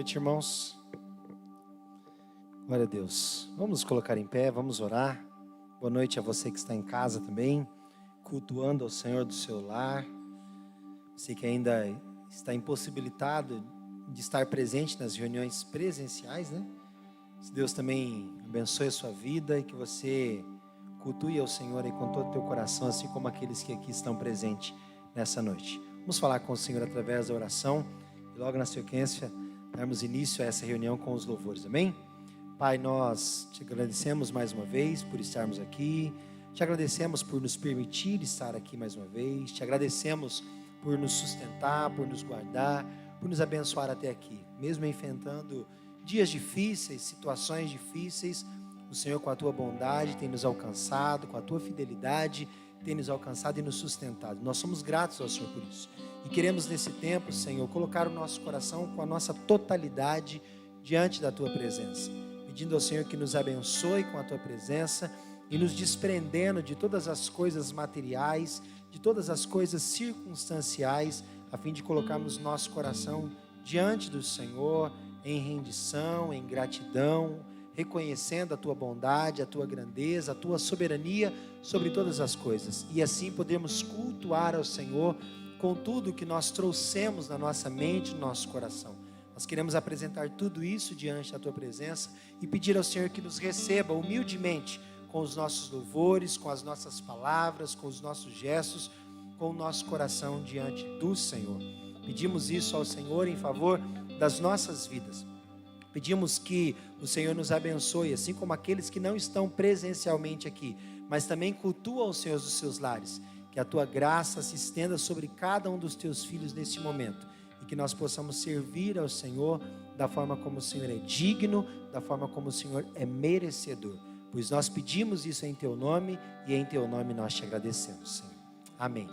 noite, irmãos. Glória a Deus. Vamos nos colocar em pé, vamos orar. Boa noite a você que está em casa também, cultuando ao Senhor do seu lar. Você que ainda está impossibilitado de estar presente nas reuniões presenciais, né? Que Deus também abençoe a sua vida e que você cultue ao Senhor aí com todo o teu coração, assim como aqueles que aqui estão presentes nessa noite. Vamos falar com o Senhor através da oração e logo na sequência darmos início a essa reunião com os louvores, amém? Pai, nós te agradecemos mais uma vez por estarmos aqui, te agradecemos por nos permitir estar aqui mais uma vez, te agradecemos por nos sustentar, por nos guardar, por nos abençoar até aqui, mesmo enfrentando dias difíceis, situações difíceis, o Senhor com a tua bondade tem nos alcançado, com a tua fidelidade tem nos alcançado e nos sustentado. Nós somos gratos ao Senhor por isso. E queremos nesse tempo, Senhor, colocar o nosso coração com a nossa totalidade diante da tua presença. Pedindo ao Senhor que nos abençoe com a tua presença e nos desprendendo de todas as coisas materiais, de todas as coisas circunstanciais, a fim de colocarmos nosso coração diante do Senhor, em rendição, em gratidão, reconhecendo a tua bondade, a tua grandeza, a tua soberania sobre todas as coisas. E assim podemos cultuar ao Senhor com tudo que nós trouxemos na nossa mente, no nosso coração. Nós queremos apresentar tudo isso diante da tua presença e pedir ao Senhor que nos receba humildemente com os nossos louvores, com as nossas palavras, com os nossos gestos, com o nosso coração diante do Senhor. Pedimos isso ao Senhor em favor das nossas vidas. Pedimos que o Senhor nos abençoe, assim como aqueles que não estão presencialmente aqui, mas também cultuam os Senhor dos seus lares. Que a tua graça se estenda sobre cada um dos teus filhos neste momento. E que nós possamos servir ao Senhor da forma como o Senhor é digno, da forma como o Senhor é merecedor. Pois nós pedimos isso em teu nome e em teu nome nós te agradecemos, Senhor. Amém.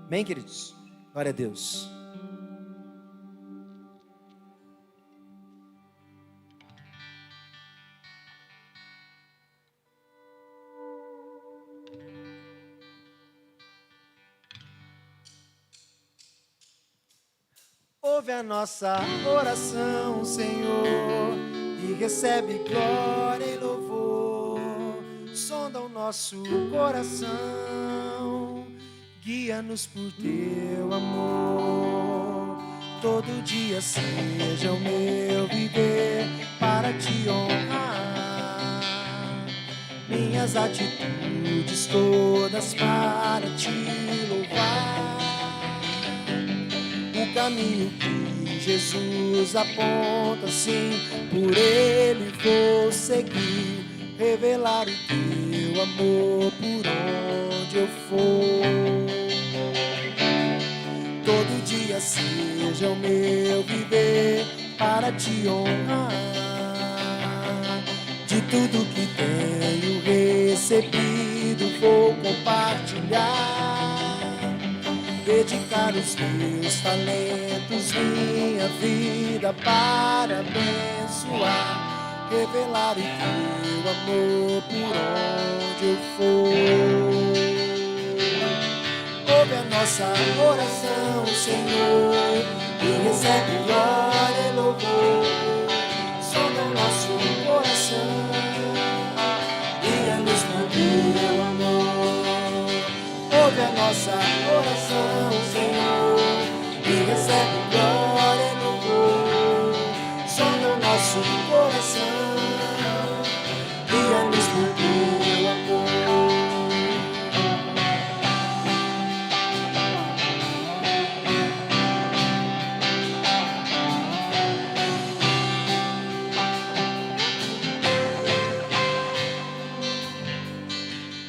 Amém, queridos? Glória a Deus. Ouve a nossa oração, Senhor, e recebe glória e louvor. Sonda o nosso coração, guia-nos por teu amor. Todo dia seja o meu viver para te honrar. Minhas atitudes todas para te louvar. O caminho que Jesus aponta, sim, por ele vou seguir, revelar o teu amor por onde eu for. Todo dia seja o meu viver para te honrar. De tudo que tenho recebido vou compartilhar. Dedicar os meus talentos, minha vida para abençoar, revelar o teu amor por onde eu for. Ouve a nossa oração, Senhor, e recebe glória e louvor. Sonda o nosso coração, guia-nos por teu amor. Ouve a nossa oração, Senhor, e recebe glória e louvor. Sonda o nosso coração, guia-nos por teu amor.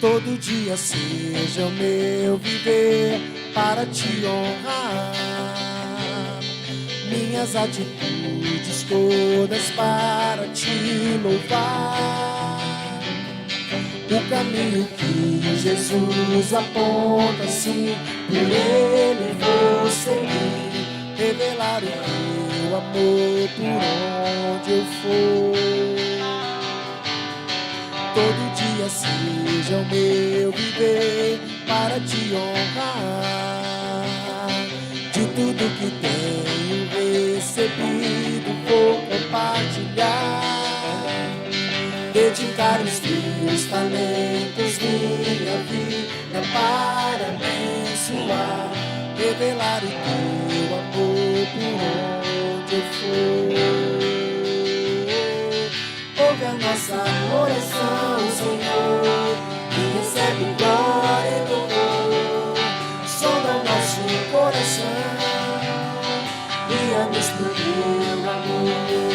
Todo dia seja o meu viver para te honrar. Minhas atitudes todas para te louvar. O caminho que Jesus aponta, sim, por ele vou seguir, revelar o teu amor por onde eu for. Todo dia seja o meu viver para te honrar. De tudo que tenho recebido vou dedicar os meus talentos, minha vida para abençoar, revelar o teu amor por onde eu for. Ouve a nossa oração, Senhor, e recebe glória e louvor. Sonda o nosso coração, guia-nos pro teu amor.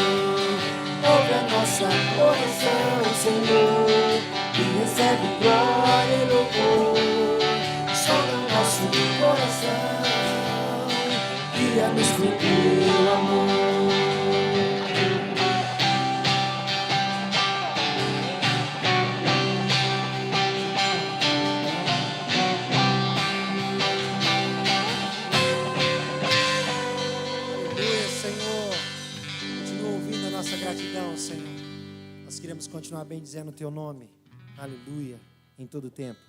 Ouve a nossa oração, Senhor, e recebe glória e louvor. Sonda o nosso coração, guia-nos pro teu amor. Gratidão, Senhor. Nós queremos continuar bendizendo o teu nome. Aleluia. Em todo o tempo.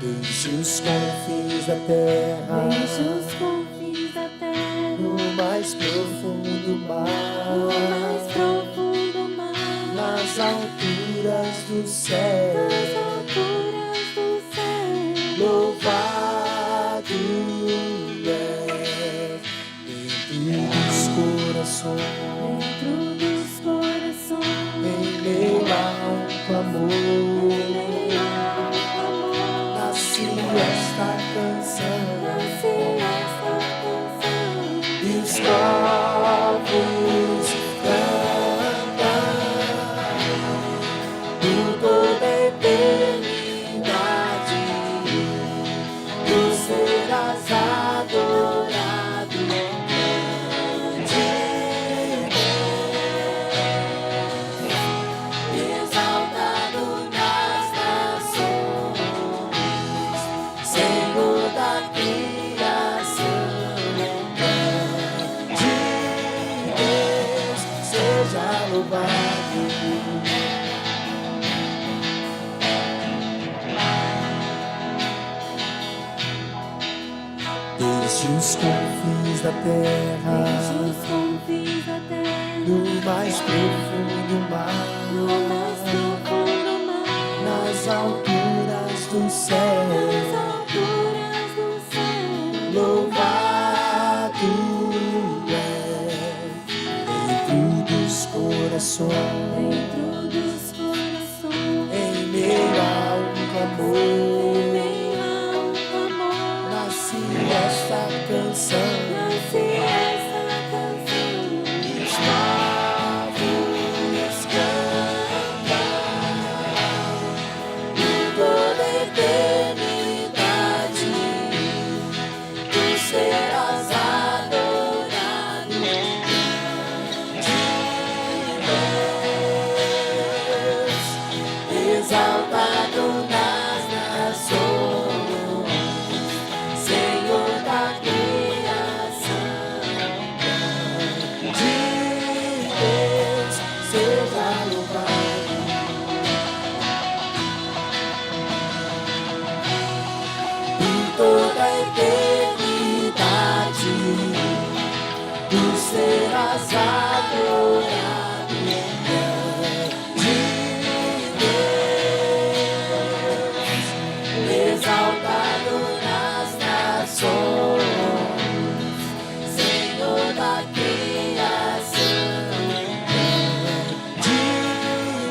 Desde os confins da terra, no mais profundo mar, nas alturas do céu, louvado é dentro dos corações, em meio a um clamor, nasce esta canção, e os povos os confins da terra, no mais profundo mar, nas alturas do céu, louvado é dentro dos corações, em meio a um clamor, nasce esta canção, e os povos cantam por toda a eternidade. Tu serás adorado, de Deus, exaltado nas nações, Senhor da criação, de Deus seja louvado. Por toda a eternidade, tu serás adorado, de Deus, exaltado nas nações, Senhor da criação, de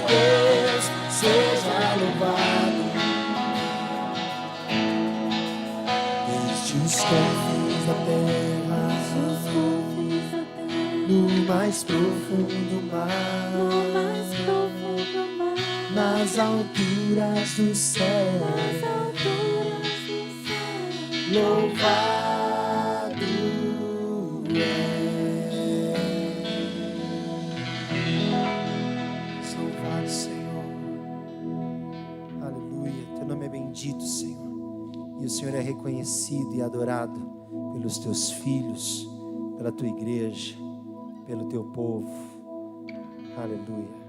Deus seja louvado. Desde os confins da terra, no mais profundo mar, nas alturas do céu, louvado é. Louvado, Senhor. Aleluia. Teu nome é bendito, Senhor. E o Senhor é reconhecido e adorado pelos teus filhos, pela tua igreja, pelo teu povo. Aleluia.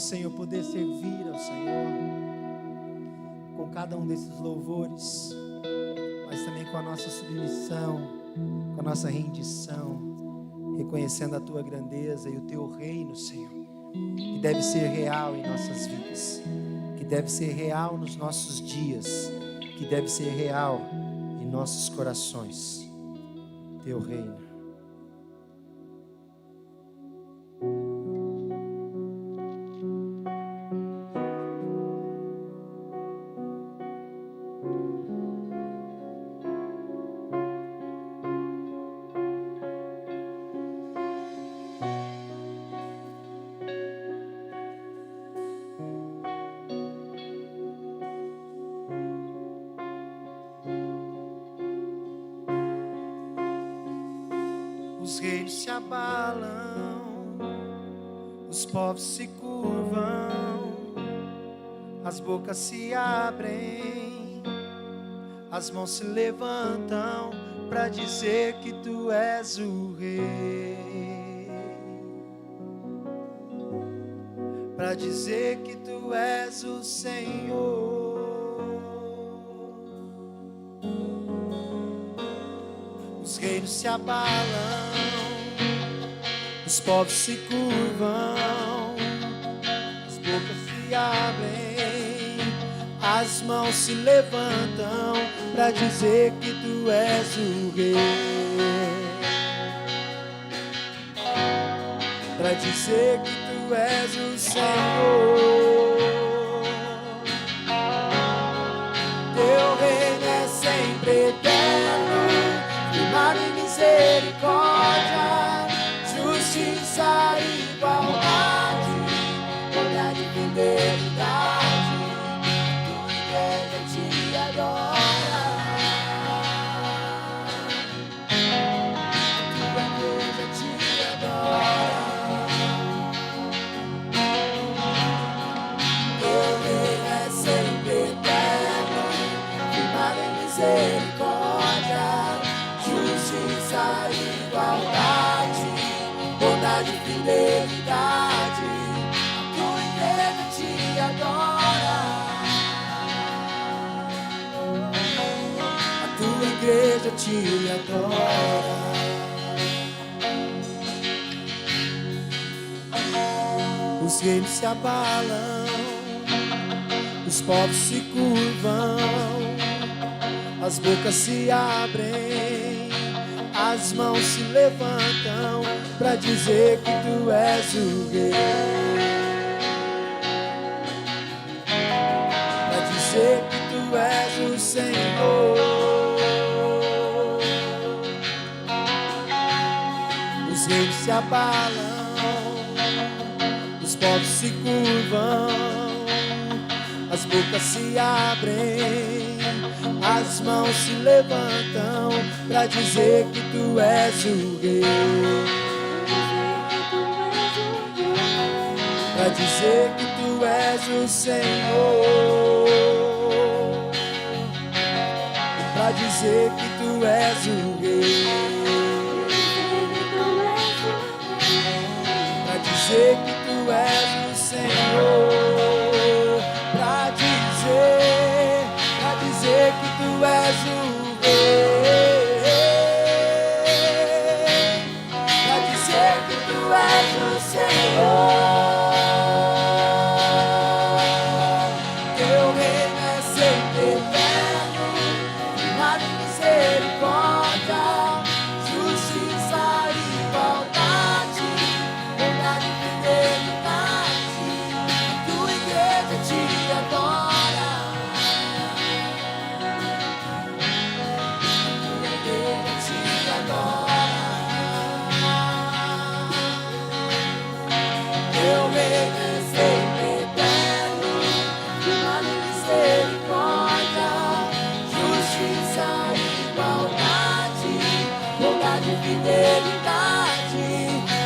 Senhor, poder servir ao Senhor com cada um desses louvores, mas também com a nossa submissão, com a nossa rendição, reconhecendo a Tua grandeza e o Teu reino, Senhor, que deve ser real em nossas vidas, que deve ser real nos nossos dias, que deve ser real em nossos corações. Teu reino. Os reinos se abalam, os povos se curvam, as bocas se abrem, as mãos se levantam para dizer que Tu és o Rei. para dizer que tu és o Senhor. Os reinos se abalam, os povos se curvam, as bocas se abrem, as mãos se levantam para dizer que tu és o Rei. Para dizer que tu és o Senhor. Teu reino é sempre eterno, firmado em misericórdia, justiça e igualdade, bondade e fidelidade. Tua igreja te adora. Tua igreja te adora. Misericórdia, justiça e igualdade, bondade e fidelidade. A tua igreja te adora. A tua igreja te adora. Os reinos se abalam, os povos se curvam, as bocas se abrem, as mãos se levantam para dizer que tu és o Rei. Para dizer que tu és o Senhor. Os reinos se abalam, os povos se curvam, as bocas se abrem, as mãos se levantam para dizer que tu és o Rei. Para dizer que tu és o Senhor. Para dizer que tu és o Rei. Para dizer que tu és o Senhor. Para dizer que tu és o Rei. Para dizer que tu és o Senhor. Teu reino é sempre eterno, firmado em misericórdia, justiça e igualdade, bondade e fidelidade. Tua igreja te adora. Teu reino é sempre eterno, firmado em misericórdia, justiça e igualdade, bondade e fidelidade.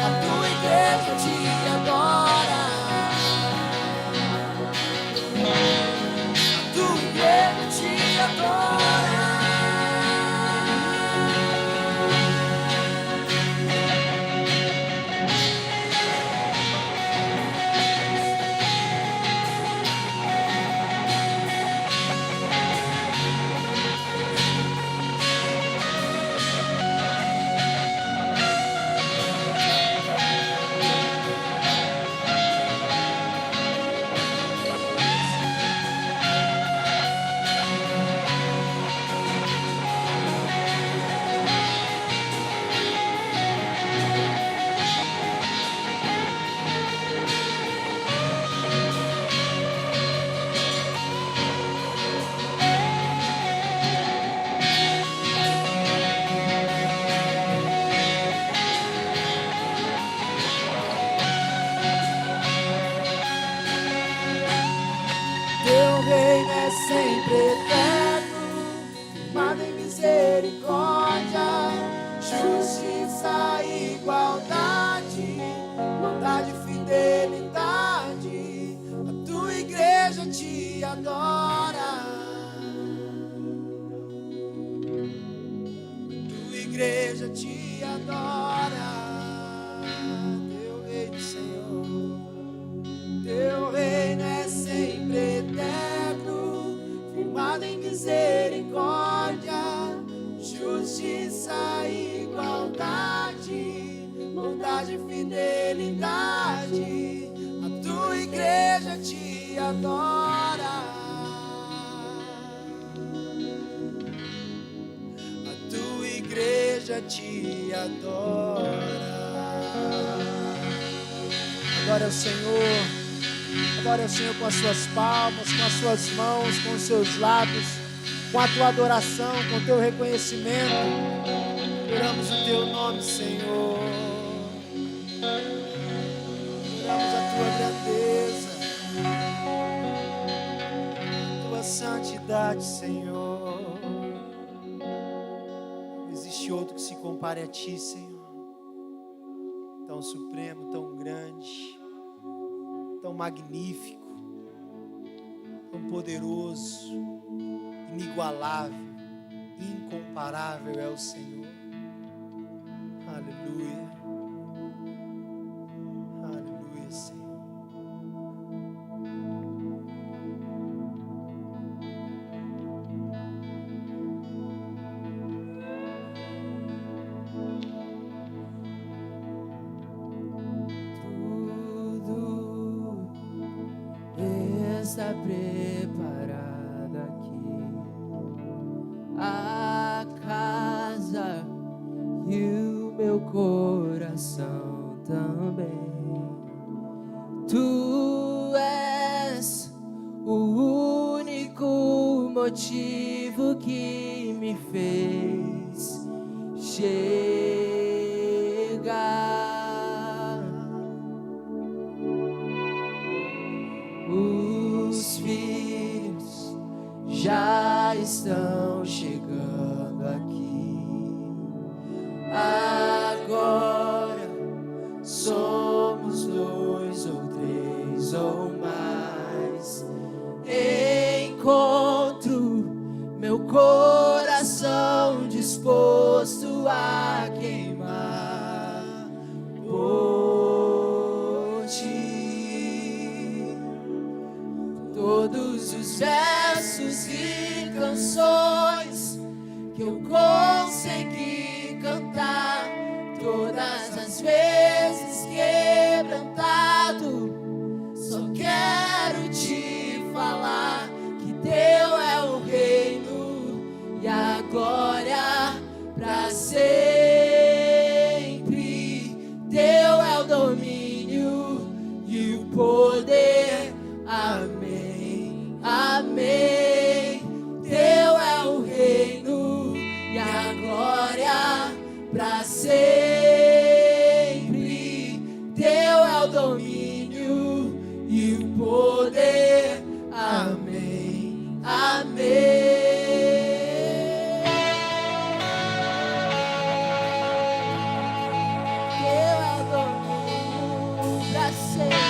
A tua igreja te adora. A tua igreja te adora. Sempre eterno, firmado em misericórdia, justiça e igualdade, bondade e fidelidade. A tua igreja te adora. A tua igreja te adora. Teu reino, Senhor. Teu adora. A tua igreja te adora. Adore ao Senhor. Adore ao Senhor com as suas palmas, com as suas mãos, com os seus lábios, com a tua adoração, com o teu reconhecimento. Adoramos o teu nome, Senhor. Adoramos a tua grandeza, a tua santidade, Senhor. Não existe outro que se compare a ti, Senhor. Tão supremo, tão grande, tão magnífico, tão poderoso, inigualável, incomparável é o Senhor. Aleluia. Aleluia, Senhor. Está preparada aqui a casa e o meu coração também. Tu és o único motivo que me fez chegar. Os filhos já estão chegando aqui. Agora somos 2 ou 3 ou mais. Encontro meu coração disposto a queimar por ti. Todos os versos e canções que eu consegui cantar, todas as vezes quebrantado, só quero te falar que teu é o reino e a glória pra sempre. Teu é o domínio e o poder. Amém, amém. Teu é o reino e a glória pra sempre. Teu é o domínio e o poder. Amém, amém. Teu é o domínio pra sempre.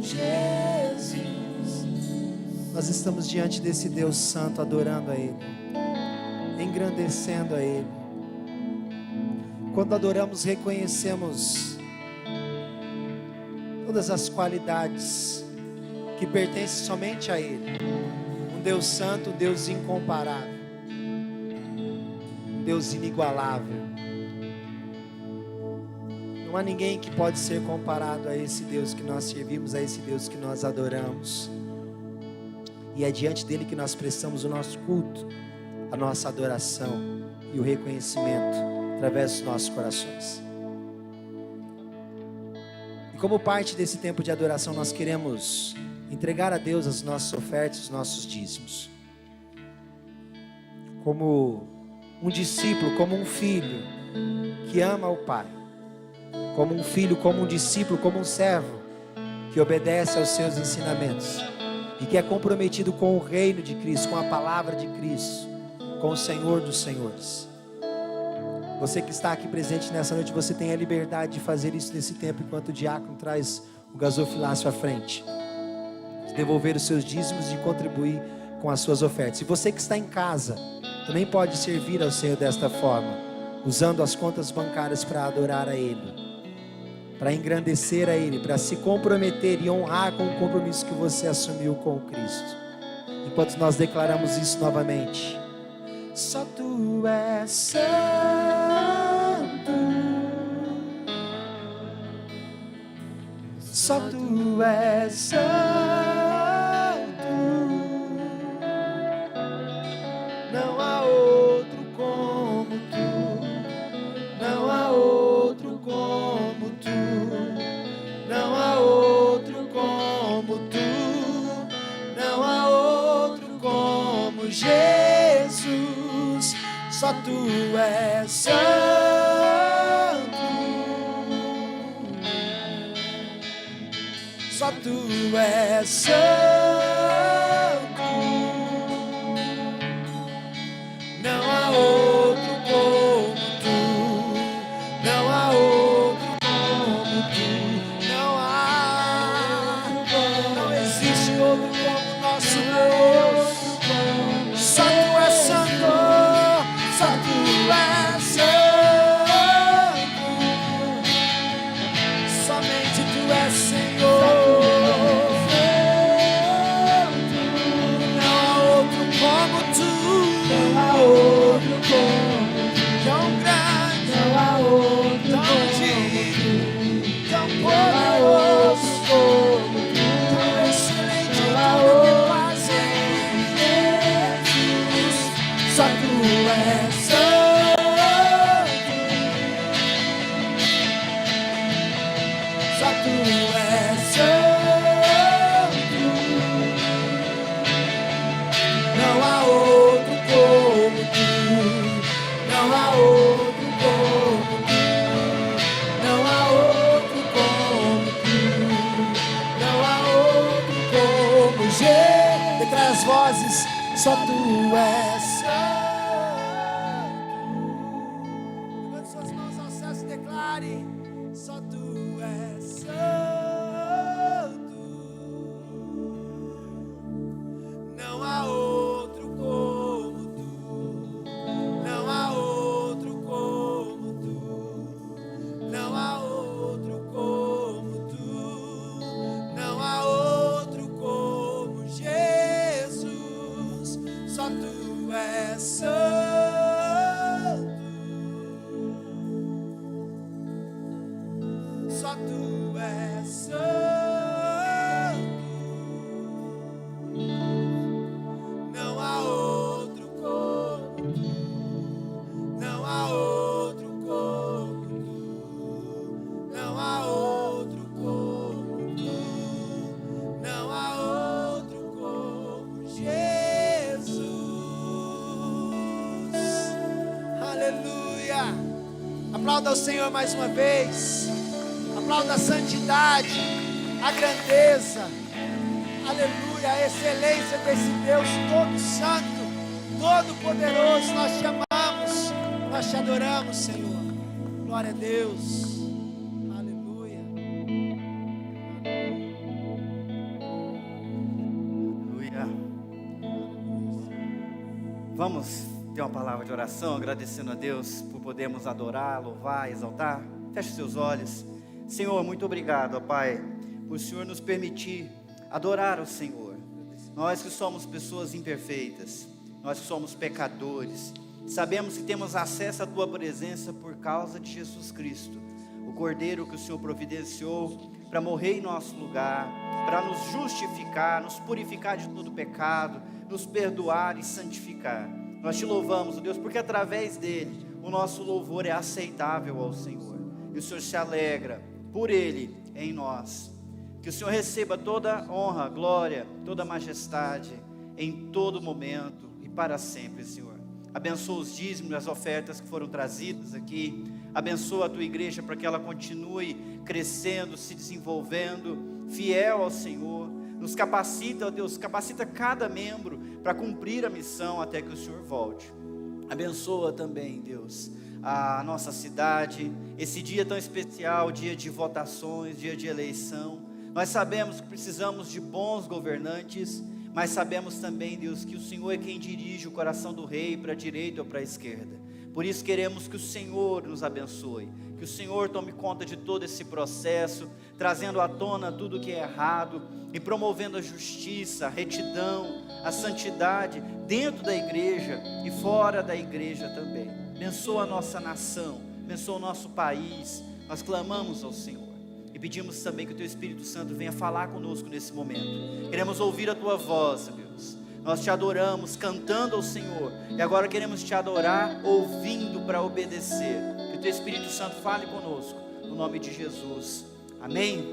Jesus. Nós estamos diante desse Deus Santo, adorando a Ele, engrandecendo a Ele. Quando adoramos, reconhecemos todas as qualidades que pertencem somente a Ele. Um Deus Santo, um Deus incomparável, um Deus inigualável. Não há ninguém que pode ser comparado a esse Deus que nós servimos, a esse Deus que nós adoramos. E é diante dele que nós prestamos o nosso culto, a nossa adoração e o reconhecimento através dos nossos corações. E como parte desse tempo de adoração, nós queremos entregar a Deus as nossas ofertas, os nossos dízimos. Como um discípulo, como um filho que ama o Pai. Como um filho, como um discípulo, como um servo que obedece aos seus ensinamentos e que é comprometido com o reino de Cristo, com a palavra de Cristo, com o Senhor dos Senhores. Você que está aqui presente nessa noite, você tem a liberdade de fazer isso nesse tempo, enquanto o diácono traz o gasofilácio à frente, de devolver os seus dízimos e contribuir com as suas ofertas. E você que está em casa, também pode servir ao Senhor desta forma, usando as contas bancárias para adorar a Ele, para engrandecer a Ele, para se comprometer e honrar com o compromisso que você assumiu com Cristo. Enquanto nós declaramos isso novamente: só Tu és santo, só Tu és santo, não há outro como Tu, não há outro como Tu, não há outro como Tu, não há outro como Jesus, só Tu és santo, só Tu és santo, não há outro como Tu, não há outro como Tu, não existe outro como nosso Deus. Só Tu és santo, só Tu és santo, somente Tu és Senhor. Não há outro como Tu, não há outro como Tu, tão grande, não há outro tão digno, tão poderoso, tão excelente, não há outro que fazes. Só Tu és santo, só Tu és santo, não há outro como Tu, não há outro como Tu, não há outro como Tu, não há outro como Jesus. Declara as vozes: só Tu és santo. Levante suas mãos ao céu e declare: só Tu és santo, não há outro como Tu, não há outro como Tu, não há outro como Tu, não há outro como Jesus, só Tu és santo, só Tu és santo, não há outro como Tu, não há outro como Tu, não há outro como Tu, não há outro como Jesus. Aleluia. Aplauda ao Senhor mais uma vez. Aplauda a santidade, a grandeza, aleluia, a excelência desse Deus todo santo, todo poderoso. Nós te amamos, nós te adoramos, Senhor. Glória a Deus. Aleluia. Vamos ter uma palavra de oração, agradecendo a Deus por podermos adorar, louvar, exaltar. Feche seus olhos. Senhor, muito obrigado, ó Pai, por o Senhor nos permitir adorar o Senhor. Nós que somos pessoas imperfeitas, nós que somos pecadores, sabemos que temos acesso à Tua presença por causa de Jesus Cristo, o Cordeiro que o Senhor providenciou para morrer em nosso lugar, para nos justificar, nos purificar de todo pecado, nos perdoar e santificar. Nós te louvamos, ó Deus, porque através dele o nosso louvor é aceitável ao Senhor, e o Senhor se alegra por ele em nós. Que o Senhor receba toda honra, glória, toda majestade em todo momento e para sempre, Senhor. Abençoa os dízimos, as ofertas que foram trazidas aqui. Abençoa a tua igreja para que ela continue crescendo, se desenvolvendo, fiel ao Senhor. Nos capacita, ó Deus, capacita cada membro para cumprir a missão até que o Senhor volte. Abençoa também, Deus, a nossa cidade, esse dia tão especial, dia de votações, dia de eleição. Nós sabemos que precisamos de bons governantes, mas sabemos também, Deus, que o Senhor é quem dirige o coração do rei para a direita ou para a esquerda. Por isso queremos que o Senhor nos abençoe, que o Senhor tome conta de todo esse processo, trazendo à tona tudo que é errado e promovendo a justiça, a retidão, a santidade dentro da igreja e fora da igreja também. Abençoa a nossa nação, abençoa o nosso país. Nós clamamos ao Senhor e pedimos também que o Teu Espírito Santo venha falar conosco nesse momento. Queremos ouvir a Tua voz, Deus. Nós te adoramos cantando ao Senhor, e agora queremos te adorar ouvindo para obedecer. Que o Teu Espírito Santo fale conosco, no nome de Jesus. Amém?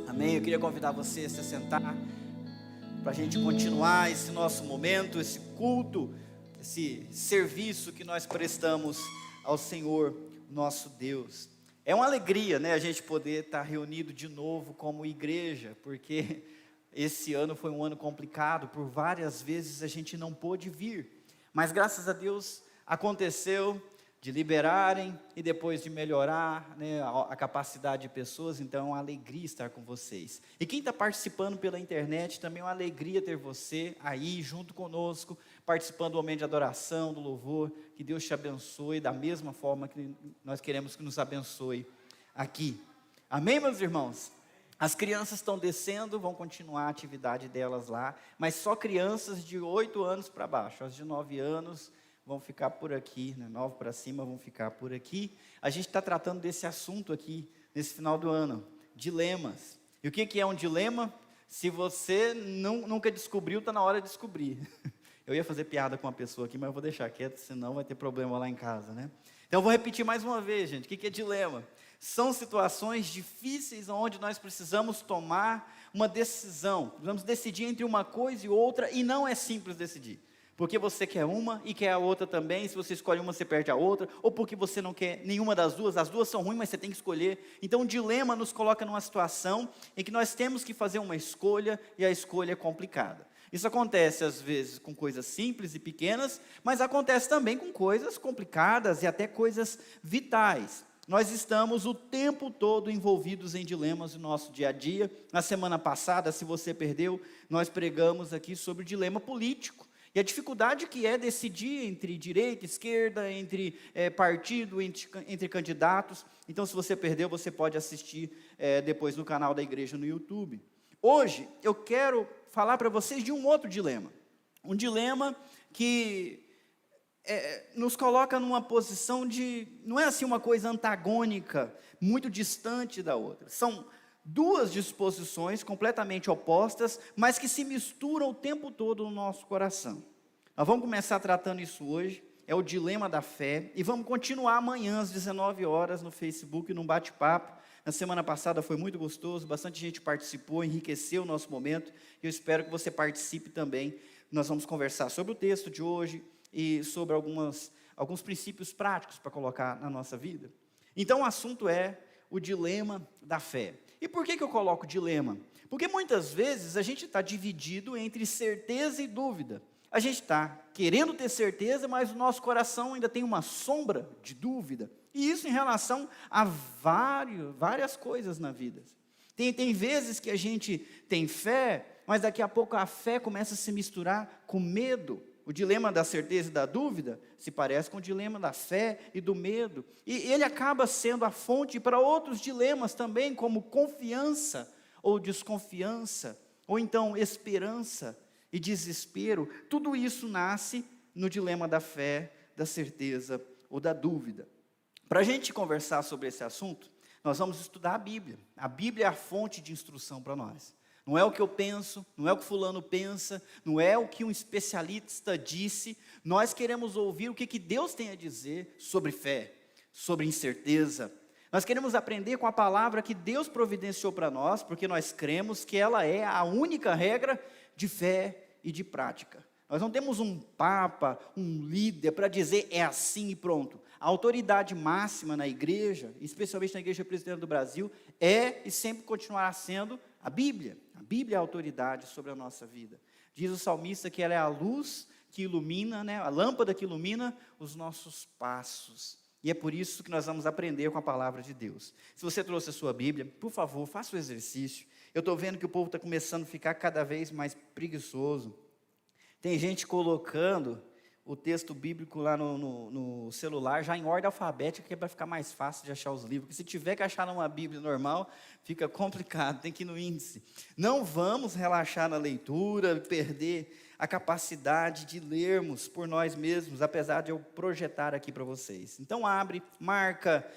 Amém. Eu queria convidar você a se sentar para a gente continuar esse nosso momento, esse culto, esse serviço que nós prestamos ao Senhor, nosso Deus. É uma alegria, né, a gente poder estar reunido de novo como igreja, porque esse ano foi um ano complicado, por várias vezes a gente não pôde vir, mas graças a Deus aconteceu de liberarem e depois de melhorar, né, a capacidade de pessoas. Então é uma alegria estar com vocês. E quem está participando pela internet, também é uma alegria ter você aí junto conosco, participando do momento de adoração, do louvor. Que Deus te abençoe da mesma forma que nós queremos que nos abençoe aqui. Amém, meus irmãos? As crianças estão descendo, vão continuar a atividade delas lá, mas só crianças de 8 anos para baixo. As de 9 anos vão ficar por aqui, né? 9 para cima vão ficar por aqui. A gente está tratando desse assunto aqui, nesse final do ano, dilemas. E o que é um dilema? Se você nunca descobriu, está na hora de descobrir. Eu ia fazer piada com uma pessoa aqui, mas eu vou deixar quieto, senão vai ter problema lá em casa, né? Então eu vou repetir mais uma vez, gente. O que é dilema? São situações difíceis onde nós precisamos tomar uma decisão. Precisamos decidir entre uma coisa e outra, e não é simples decidir. Porque você quer uma e quer a outra também. Se você escolhe uma, você perde a outra. Ou porque você não quer nenhuma das duas. As duas são ruins, mas você tem que escolher. Então o dilema nos coloca numa situação em que nós temos que fazer uma escolha, e a escolha é complicada. Isso acontece às vezes com coisas simples e pequenas, mas acontece também com coisas complicadas e até coisas vitais. Nós estamos o tempo todo envolvidos em dilemas no nosso dia a dia. Na semana passada, se você perdeu, nós pregamos aqui sobre o dilema político. E a dificuldade que é decidir entre direita, esquerda, entre partido, entre candidatos. Então, se você perdeu, você pode assistir depois no canal da igreja no YouTube. Hoje, eu quero falar para vocês de um outro dilema. Um dilema que nos coloca numa posição de, não é assim uma coisa antagônica, muito distante da outra. São duas disposições completamente opostas, mas que se misturam o tempo todo no nosso coração. Nós vamos começar tratando isso hoje, é o dilema da fé, e vamos continuar amanhã às 19 horas no Facebook, num bate-papo. Na semana passada foi muito gostoso, bastante gente participou, enriqueceu o nosso momento, e eu espero que você participe também. Nós vamos conversar sobre o texto de hoje, e sobre alguns princípios práticos para colocar na nossa vida. Então o assunto é o dilema da fé. E por que eu coloco dilema? Porque muitas vezes a gente está dividido entre certeza e dúvida. A gente está querendo ter certeza, mas o nosso coração ainda tem uma sombra de dúvida. E isso em relação a várias coisas na vida. Tem vezes que a gente tem fé, mas daqui a pouco a fé começa a se misturar com medo. O dilema da certeza e da dúvida se parece com o dilema da fé e do medo. E ele acaba sendo a fonte para outros dilemas também, como confiança ou desconfiança, ou então esperança e desespero. Tudo isso nasce no dilema da fé, da certeza ou da dúvida. Para a gente conversar sobre esse assunto, nós vamos estudar a Bíblia. A Bíblia é a fonte de instrução para nós. Não é o que eu penso, não é o que fulano pensa, não é o que um especialista disse. Nós queremos ouvir o que Deus tem a dizer sobre fé, sobre incerteza. Nós queremos aprender com a palavra que Deus providenciou para nós, porque nós cremos que ela é a única regra de fé e de prática. Nós não temos um papa, um líder para dizer é assim e pronto. A autoridade máxima na igreja, especialmente na Igreja Presbiteriana do Brasil, é e sempre continuará sendo a Bíblia. A Bíblia é a autoridade sobre a nossa vida. Diz o salmista que ela é a luz que ilumina, a lâmpada que ilumina os nossos passos. E é por isso que nós vamos aprender com a palavra de Deus. Se você trouxe a sua Bíblia, por favor, faça o exercício. Eu estou vendo que o povo está começando a ficar cada vez mais preguiçoso. Tem gente colocando o texto bíblico lá no celular, já em ordem alfabética, que é para ficar mais fácil de achar os livros. Porque se tiver que achar numa Bíblia normal, fica complicado, tem que ir no índice. Não vamos relaxar na leitura, perder a capacidade de lermos por nós mesmos, apesar de eu projetar aqui para vocês. Então abre, marca,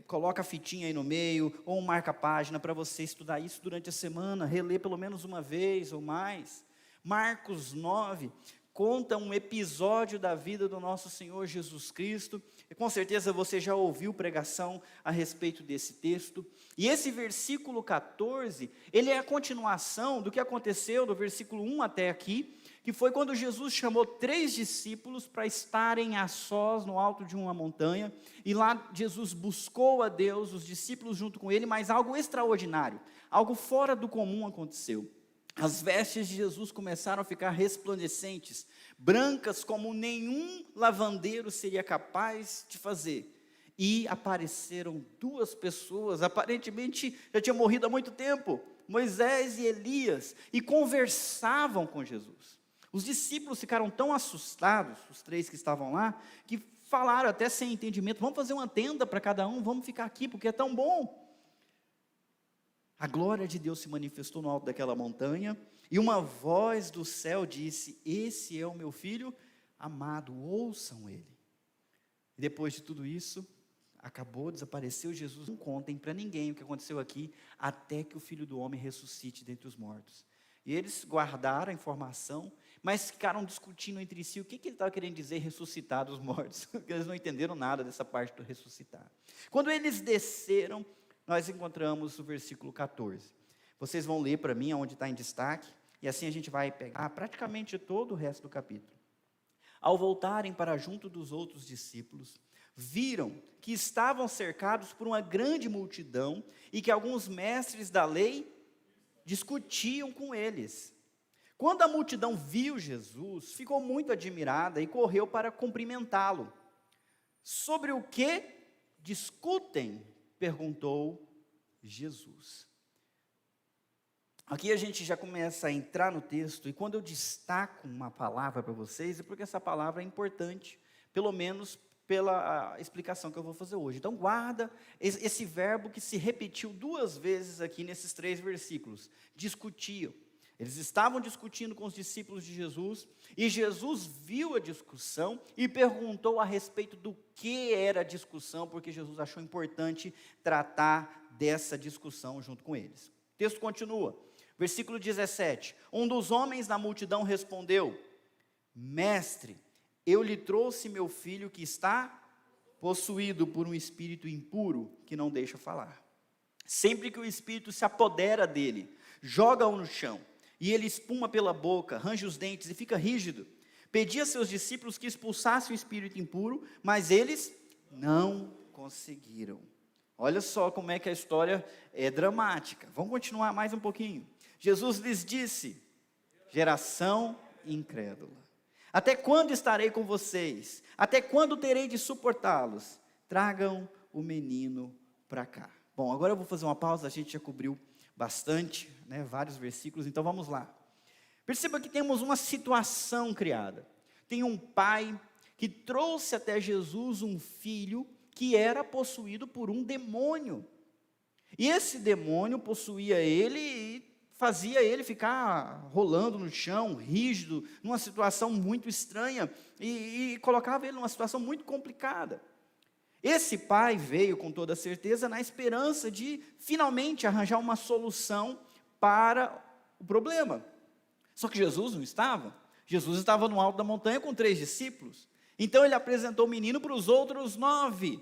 coloca a fitinha aí no meio, ou marca a página para você estudar isso durante a semana, reler pelo menos uma vez ou mais. Marcos 9 conta um episódio da vida do nosso Senhor Jesus Cristo, e com certeza você já ouviu pregação a respeito desse texto, e esse versículo 14, ele é a continuação do que aconteceu do versículo 1 até aqui, que foi quando Jesus chamou 3 discípulos para estarem a sós no alto de uma montanha, e lá Jesus buscou a Deus, os discípulos junto com ele, mas algo extraordinário, algo fora do comum aconteceu. As vestes de Jesus começaram a ficar resplandecentes, brancas como nenhum lavandeiro seria capaz de fazer. E apareceram 2 pessoas, aparentemente já tinham morrido há muito tempo, Moisés e Elias, e conversavam com Jesus. Os discípulos ficaram tão assustados, os 3 que estavam lá, que falaram até sem entendimento, vamos fazer uma tenda para cada um, vamos ficar aqui porque é tão bom. A glória de Deus se manifestou no alto daquela montanha, e uma voz do céu disse, esse é o meu filho amado, ouçam ele. E depois de tudo isso, acabou, desapareceu Jesus. Não contem para ninguém o que aconteceu aqui, até que o Filho do Homem ressuscite dentre os mortos. E eles guardaram a informação, mas ficaram discutindo entre si o que ele estava querendo dizer ressuscitar dos mortos, porque eles não entenderam nada dessa parte do ressuscitar. Quando eles desceram, nós encontramos o versículo 14. Vocês vão ler para mim, onde está em destaque, e assim a gente vai pegar praticamente todo o resto do capítulo. Ao voltarem para junto dos outros discípulos, viram que estavam cercados por uma grande multidão e que alguns mestres da lei discutiam com eles. Quando a multidão viu Jesus, ficou muito admirada e correu para cumprimentá-lo. Sobre o que discutem? Perguntou Jesus. Aqui a gente já começa a entrar no texto, e quando eu destaco uma palavra para vocês, é porque essa palavra é importante, pelo menos pela explicação que eu vou fazer hoje. Então guarda esse verbo que se repetiu 2 vezes aqui nesses 3 versículos. Discutiam. Eles estavam discutindo com os discípulos de Jesus, e Jesus viu a discussão e perguntou a respeito do que era a discussão, porque Jesus achou importante tratar dessa discussão junto com eles. O texto continua, versículo 17, um dos homens na multidão respondeu, mestre, eu lhe trouxe meu filho que está possuído por um espírito impuro, que não deixa falar. Sempre que o espírito se apodera dele, joga-o no chão, e ele espuma pela boca, range os dentes e fica rígido. Pedi a seus discípulos que expulsassem o espírito impuro, mas eles não conseguiram. Olha só como é que a história é dramática. Vamos continuar mais um pouquinho. Jesus lhes disse, geração incrédula, até quando estarei com vocês? Até quando terei de suportá-los? Tragam o menino para cá. Bom, agora eu vou fazer uma pausa, a gente já cobriu bastante, vários versículos, então vamos lá. Perceba que temos uma situação criada. tem um pai que trouxe até Jesus um filho que era possuído por um demônio. E esse demônio possuía ele e fazia ele ficar rolando no chão, rígido, numa situação muito estranha, e colocava ele numa situação muito complicada. Esse pai veio com toda certeza na esperança de finalmente arranjar uma solução para o problema. Só que Jesus não estava. Jesus estava no alto da montanha com 3 discípulos. Então ele apresentou o menino para os outros 9.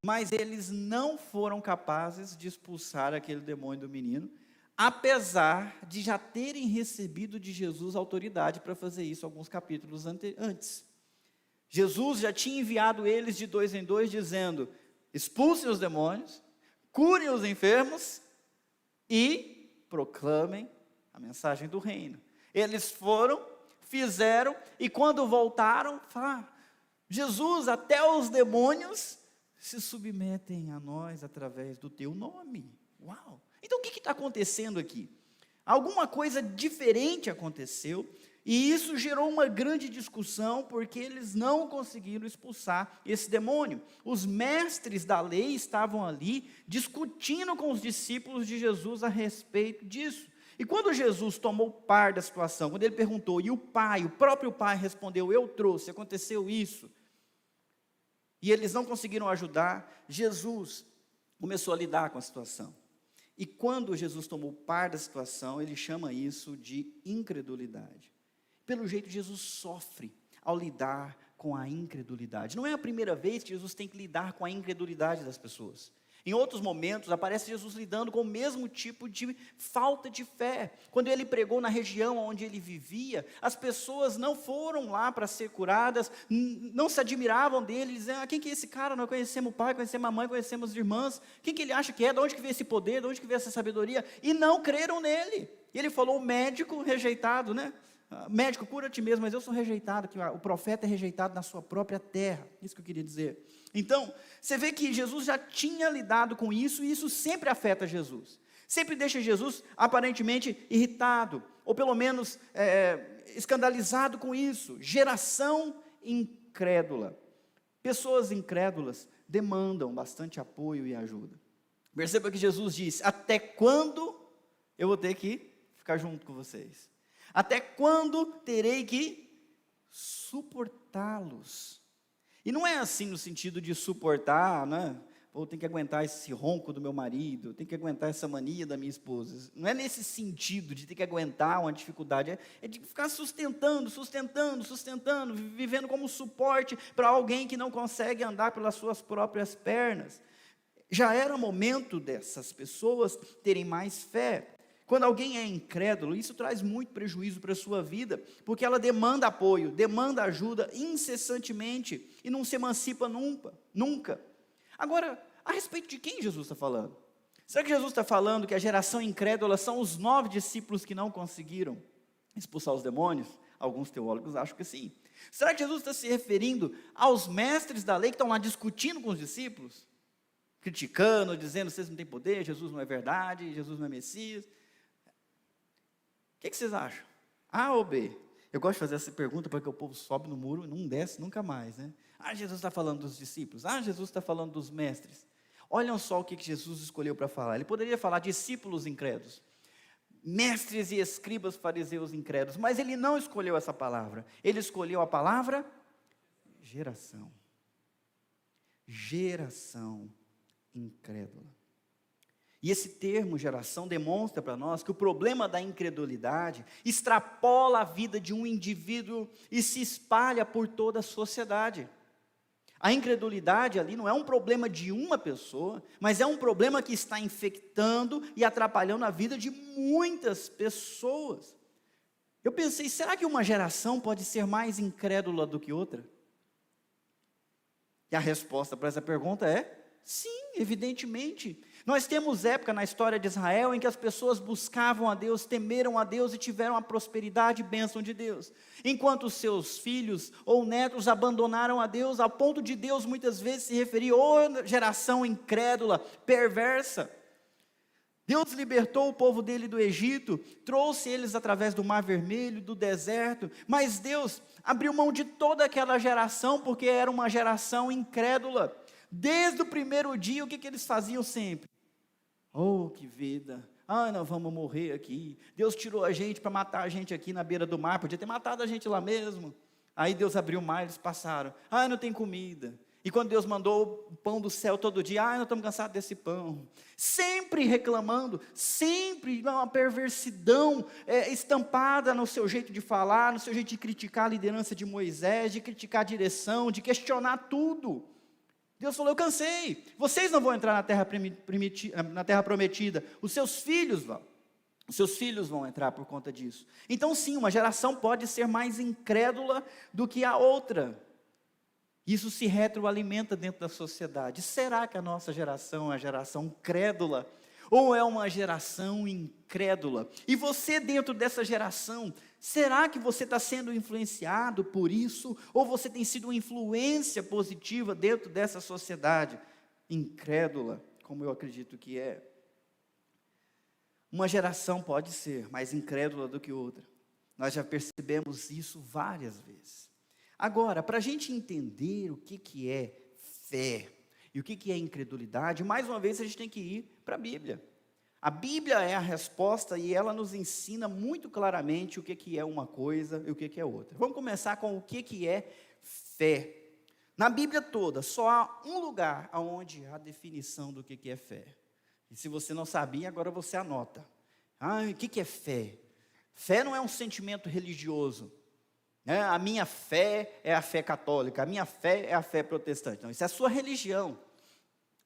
Mas eles não foram capazes de expulsar aquele demônio do menino, apesar de já terem recebido de Jesus autoridade para fazer isso alguns capítulos antes. Jesus já tinha enviado eles de 2 em 2, dizendo: expulsem os demônios, curem os enfermos e proclamem a mensagem do reino. Eles foram, fizeram, e quando voltaram, falaram: Jesus, até os demônios se submetem a nós através do teu nome. Uau! Então o que está acontecendo aqui? Alguma coisa diferente aconteceu, e isso gerou uma grande discussão, porque eles não conseguiram expulsar esse demônio. Os mestres da lei estavam ali, discutindo com os discípulos de Jesus a respeito disso. E quando Jesus tomou par da situação, quando ele perguntou, e o próprio pai respondeu: eu trouxe, aconteceu isso, e eles não conseguiram ajudar, Jesus começou a lidar com a situação. E quando Jesus tomou par da situação, ele chama isso de incredulidade. Pelo jeito, Jesus sofre ao lidar com a incredulidade. Não é a primeira vez que Jesus tem que lidar com a incredulidade das pessoas. Em outros momentos, aparece Jesus lidando com o mesmo tipo de falta de fé. Quando ele pregou na região onde ele vivia, as pessoas não foram lá para ser curadas, não se admiravam dele, dizendo: quem que é esse cara? Nós conhecemos o pai, conhecemos a mãe, conhecemos as irmãs. Quem que ele acha que é? De onde que veio esse poder? De onde que veio essa sabedoria? E não creram nele. E ele falou: o médico rejeitado, né? Médico, cura a ti mesmo, mas eu sou rejeitado, que o profeta é rejeitado na sua própria terra. Isso que eu queria dizer. Então, você vê que Jesus já tinha lidado com isso, e isso sempre afeta Jesus. Sempre deixa Jesus aparentemente irritado, ou pelo menos escandalizado com isso. Geração incrédula. Pessoas incrédulas demandam bastante apoio e ajuda. Perceba que Jesus disse: até quando eu vou ter que ficar junto com vocês? Até quando terei que suportá-los? E não é assim no sentido de suportar, né? Ou tem que aguentar esse ronco do meu marido, tem que aguentar essa mania da minha esposa. Não é nesse sentido de ter que aguentar uma dificuldade, é de ficar sustentando, vivendo como suporte para alguém que não consegue andar pelas suas próprias pernas. Já era momento dessas pessoas terem mais fé. Quando alguém é incrédulo, isso traz muito prejuízo para a sua vida, porque ela demanda apoio, demanda ajuda incessantemente, e não se emancipa nunca. Agora, a respeito de quem Jesus está falando? Será que Jesus está falando que a geração incrédula são os 9 discípulos que não conseguiram expulsar os demônios? Alguns teólogos acham que sim. Será que Jesus está se referindo aos mestres da lei que estão lá discutindo com os discípulos? Criticando, dizendo: vocês não têm poder, Jesus não é verdade, Jesus não é Messias. O que vocês acham? A ou B? Eu gosto de fazer essa pergunta porque o povo sobe no muro e não desce nunca mais, né? Jesus está falando dos discípulos. Jesus está falando dos mestres. Olhem só o que Jesus escolheu para falar. Ele poderia falar discípulos incrédulos, mestres e escribas fariseus incrédulos, mas ele não escolheu essa palavra. Ele escolheu a palavra geração. Geração incrédula. E esse termo geração demonstra para nós que o problema da incredulidade extrapola a vida de um indivíduo e se espalha por toda a sociedade. A incredulidade ali não é um problema de uma pessoa, mas é um problema que está infectando e atrapalhando a vida de muitas pessoas. Eu pensei: será que uma geração pode ser mais incrédula do que outra? E a resposta para essa pergunta é: sim, evidentemente. Nós temos época na história de Israel em que as pessoas buscavam a Deus, temeram a Deus e tiveram a prosperidade e bênção de Deus. Enquanto os seus filhos ou netos abandonaram a Deus, ao ponto de Deus muitas vezes se referir: ô geração incrédula, perversa. Deus libertou o povo dele do Egito, trouxe eles através do Mar Vermelho, do deserto, mas Deus abriu mão de toda aquela geração, porque era uma geração incrédula. Desde o primeiro dia, o que eles faziam sempre? Oh, que vida! Ah, nós vamos morrer aqui. Deus tirou a gente para matar a gente aqui na beira do mar, podia ter matado a gente lá mesmo. Aí Deus abriu o mar, eles passaram. Ah, não tem comida. E quando Deus mandou o pão do céu todo dia, nós estamos cansados desse pão. Sempre reclamando, sempre uma perversidão estampada no seu jeito de falar, no seu jeito de criticar a liderança de Moisés, de criticar a direção, de questionar tudo. Deus falou, eu cansei, vocês não vão entrar na terra prometida, os seus filhos vão entrar por conta disso. Então sim, uma geração pode ser mais incrédula do que a outra. Isso se retroalimenta dentro da sociedade. Será que a nossa geração é uma geração crédula? Ou é uma geração incrédula? E você dentro dessa geração, será que você está sendo influenciado por isso? Ou você tem sido uma influência positiva dentro dessa sociedade incrédula, como eu acredito que é? Uma geração pode ser mais incrédula do que outra. Nós já percebemos isso várias vezes. Agora, para a gente entender o que é fé e o que é incredulidade, mais uma vez a gente tem que ir para a Bíblia. A Bíblia é a resposta e ela nos ensina muito claramente o que é uma coisa e o que é outra. Vamos começar com o que é fé. Na Bíblia toda, só há um lugar onde há a definição do que é fé. E se você não sabia, agora você anota. O que é fé? Fé não é um sentimento religioso. A minha fé é a fé católica, a minha fé é a fé protestante. Não, isso é a sua religião,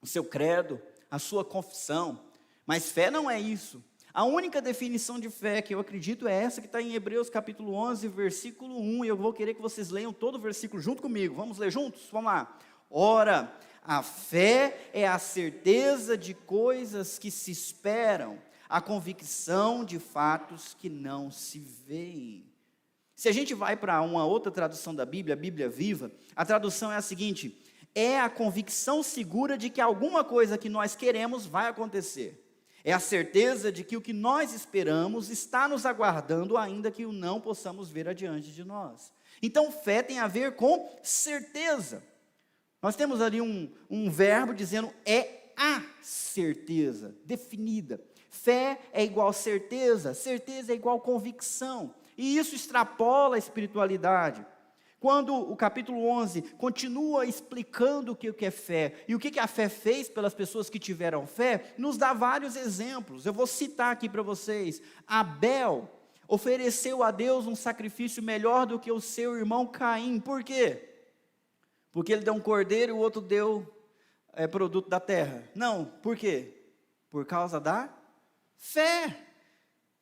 o seu credo, a sua confissão. Mas fé não é isso. A única definição de fé que eu acredito é essa que está em Hebreus capítulo 11, versículo 1. E eu vou querer que vocês leiam todo o versículo junto comigo. Vamos ler juntos? Vamos lá. Ora, a fé é a certeza de coisas que se esperam, a convicção de fatos que não se veem. Se a gente vai para uma outra tradução da Bíblia, a Bíblia Viva, a tradução é a seguinte: é a convicção segura de que alguma coisa que nós queremos vai acontecer. É a certeza de que o que nós esperamos está nos aguardando, ainda que o não possamos ver adiante de nós. Então, fé tem a ver com certeza. Nós temos ali um verbo dizendo é a certeza, definida. Fé é igual certeza, certeza é igual convicção. E isso extrapola a espiritualidade. Quando o capítulo 11 continua explicando o que é fé, e o que a fé fez pelas pessoas que tiveram fé, nos dá vários exemplos. Eu vou citar aqui para vocês. Abel ofereceu a Deus um sacrifício melhor do que o seu irmão Caim. Por quê? Porque ele deu um cordeiro e o outro deu produto da terra. Não, por quê? Por causa da fé.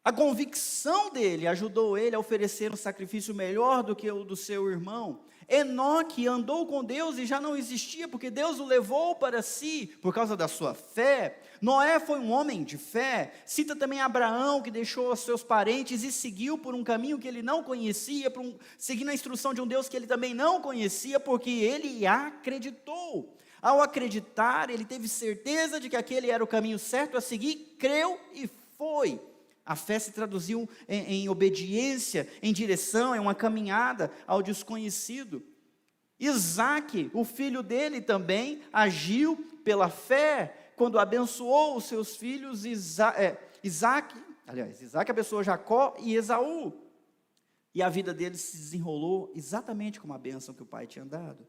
A convicção dele ajudou ele a oferecer um sacrifício melhor do que o do seu irmão. Enoque andou com Deus e já não existia, porque Deus o levou para si, por causa da sua fé. Noé foi um homem de fé. Cita também Abraão, que deixou os seus parentes e seguiu por um caminho que ele não conhecia, seguindo a instrução de um Deus que ele também não conhecia, porque ele acreditou. Ao acreditar, ele teve certeza de que aquele era o caminho certo a seguir, creu e foi. A fé se traduziu em obediência, em direção, em uma caminhada ao desconhecido. Isaac, o filho dele também, agiu pela fé, quando abençoou os seus filhos, Isaac abençoou Jacó e Esaú. E a vida deles se desenrolou exatamente como a bênção que o pai tinha dado.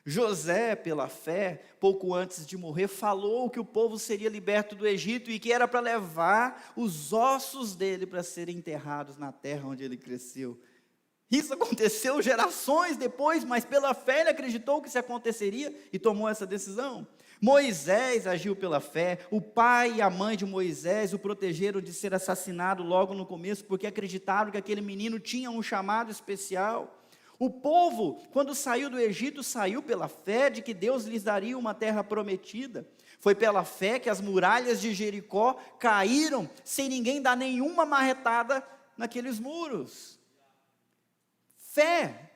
José, pela fé, pouco antes de morrer, falou que o povo seria liberto do Egito e que era para levar os ossos dele para serem enterrados na terra onde ele cresceu. Isso aconteceu gerações depois, mas pela fé ele acreditou que isso aconteceria e tomou essa decisão. Moisés agiu pela fé, o pai e a mãe de Moisés o protegeram de ser assassinado logo no começo, porque acreditaram que aquele menino tinha um chamado especial. O povo, quando saiu do Egito, saiu pela fé de que Deus lhes daria uma terra prometida. Foi pela fé que as muralhas de Jericó caíram, sem ninguém dar nenhuma marretada naqueles muros. Fé.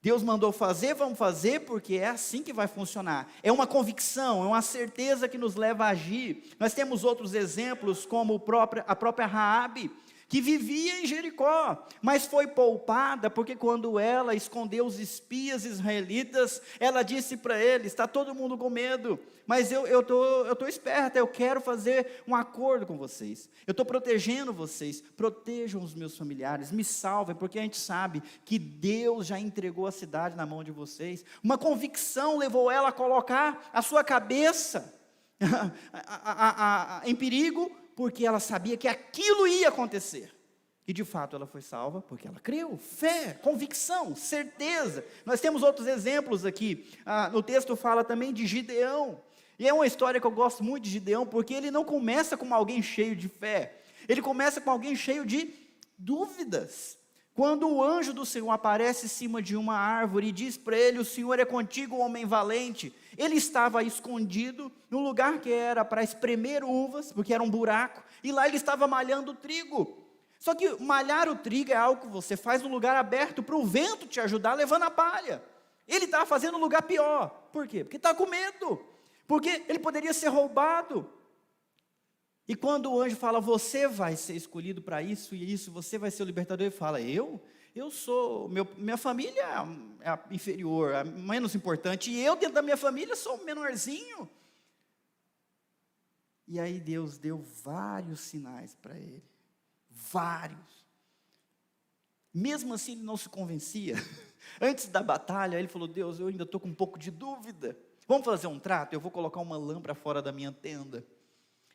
Deus mandou fazer, vamos fazer, porque é assim que vai funcionar. É uma convicção, é uma certeza que nos leva a agir. Nós temos outros exemplos, como a própria Raabe, que vivia em Jericó, mas foi poupada, porque quando ela escondeu os espias israelitas, ela disse para eles: está todo mundo com medo, mas eu tô esperta, eu quero fazer um acordo com vocês, eu estou protegendo vocês, protejam os meus familiares, me salvem, porque a gente sabe que Deus já entregou a cidade na mão de vocês. Uma convicção levou ela a colocar a sua cabeça em perigo, porque ela sabia que aquilo ia acontecer. E de fato ela foi salva, porque ela creu. Fé, convicção, certeza. Nós temos outros exemplos aqui. No texto fala também de Gideão. E é uma história que eu gosto muito de Gideão, porque ele não começa como alguém cheio de fé. Ele começa com alguém cheio de dúvidas. Quando o anjo do Senhor aparece em cima de uma árvore e diz para ele: o Senhor é contigo, homem valente. Ele estava escondido no lugar que era para espremer uvas, porque era um buraco, e lá ele estava malhando trigo. Só que malhar o trigo é algo que você faz no lugar aberto, para o vento te ajudar levando a palha. Ele estava fazendo um lugar pior. Por quê? Porque está com medo. Porque ele poderia ser roubado. E quando o anjo fala: você vai ser escolhido para isso e isso, você vai ser o libertador, ele fala: eu sou, minha família é a inferior, a menos importante, e eu dentro da minha família sou o menorzinho. E aí Deus deu vários sinais para ele, vários. Mesmo assim ele não se convencia. Antes da batalha ele falou: Deus, eu ainda estou com um pouco de dúvida, vamos fazer um trato, eu vou colocar uma lã para fora da minha tenda,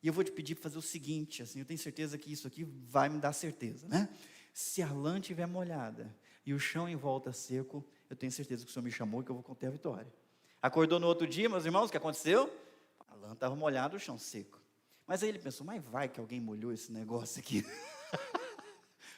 e eu vou te pedir para fazer o seguinte, assim, eu tenho certeza que isso aqui vai me dar certeza, né? Se a lã estiver molhada e o chão em volta seco, eu tenho certeza que o Senhor me chamou e que eu vou conter a vitória. Acordou no outro dia, meus irmãos, o que aconteceu? A lã estava molhada, o chão seco. Mas aí ele pensou: mas vai que alguém molhou esse negócio aqui.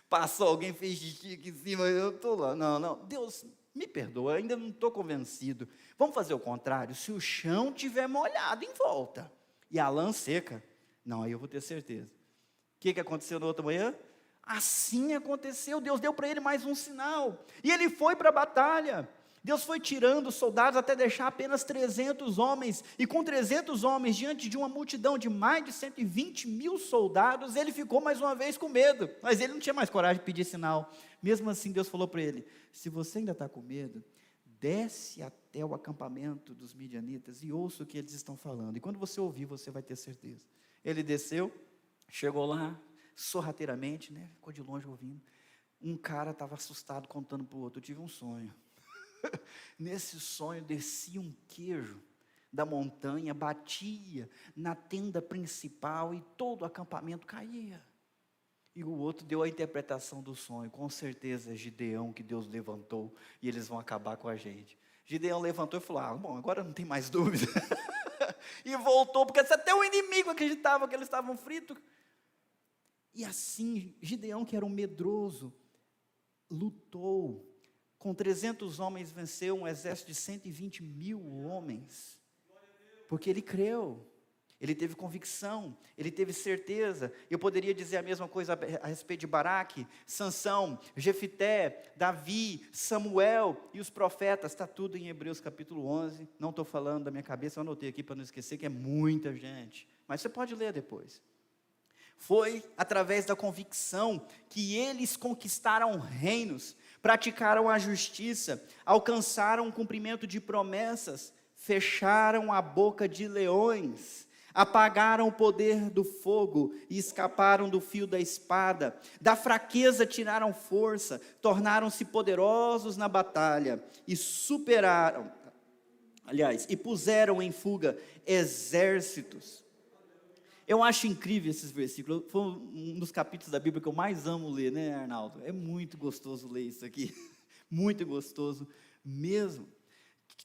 Passou, alguém fez xixi aqui em cima, eu estou lá. Não, Deus, me perdoa, ainda não estou convencido. Vamos fazer o contrário, se o chão estiver molhado em volta e a lã seca, não, aí eu vou ter certeza. O que aconteceu na outra manhã? Assim aconteceu, Deus deu para ele mais um sinal, e ele foi para a batalha. Deus foi tirando os soldados até deixar apenas 300 homens, e com 300 homens, diante de uma multidão de mais de 120 mil soldados, ele ficou mais uma vez com medo, mas ele não tinha mais coragem de pedir sinal. Mesmo assim Deus falou para ele: se você ainda está com medo, desce até o acampamento dos midianitas e ouça o que eles estão falando, e quando você ouvir, você vai ter certeza. Ele desceu, chegou lá, sorrateiramente, né, ficou de longe ouvindo. Um cara estava assustado, contando para o outro: eu tive um sonho. Nesse sonho descia um queijo da montanha, batia na tenda principal e todo o acampamento caía. E o outro deu a interpretação do sonho: com certeza é Gideão que Deus levantou e eles vão acabar com a gente. Gideão levantou e falou: bom, agora não tem mais dúvida. E voltou, porque até o inimigo acreditava que eles estavam fritos. E assim, Gideão, que era um medroso, lutou. Com 300 homens venceu um exército de 120 mil homens. Porque ele creu, ele teve convicção, ele teve certeza. Eu poderia dizer a mesma coisa a respeito de Baraque, Sansão, Jefité, Davi, Samuel e os profetas. Está tudo em Hebreus capítulo 11. Não estou falando da minha cabeça, eu anotei aqui para não esquecer que é muita gente. Mas você pode ler depois. Foi através da convicção que eles conquistaram reinos, praticaram a justiça, alcançaram o cumprimento de promessas, fecharam a boca de leões, apagaram o poder do fogo e escaparam do fio da espada, da fraqueza tiraram força, tornaram-se poderosos na batalha e e puseram em fuga exércitos. Eu acho incrível esses versículos. Foi um dos capítulos da Bíblia que eu mais amo ler, né, Arnaldo? É muito gostoso ler isso aqui. Muito gostoso mesmo.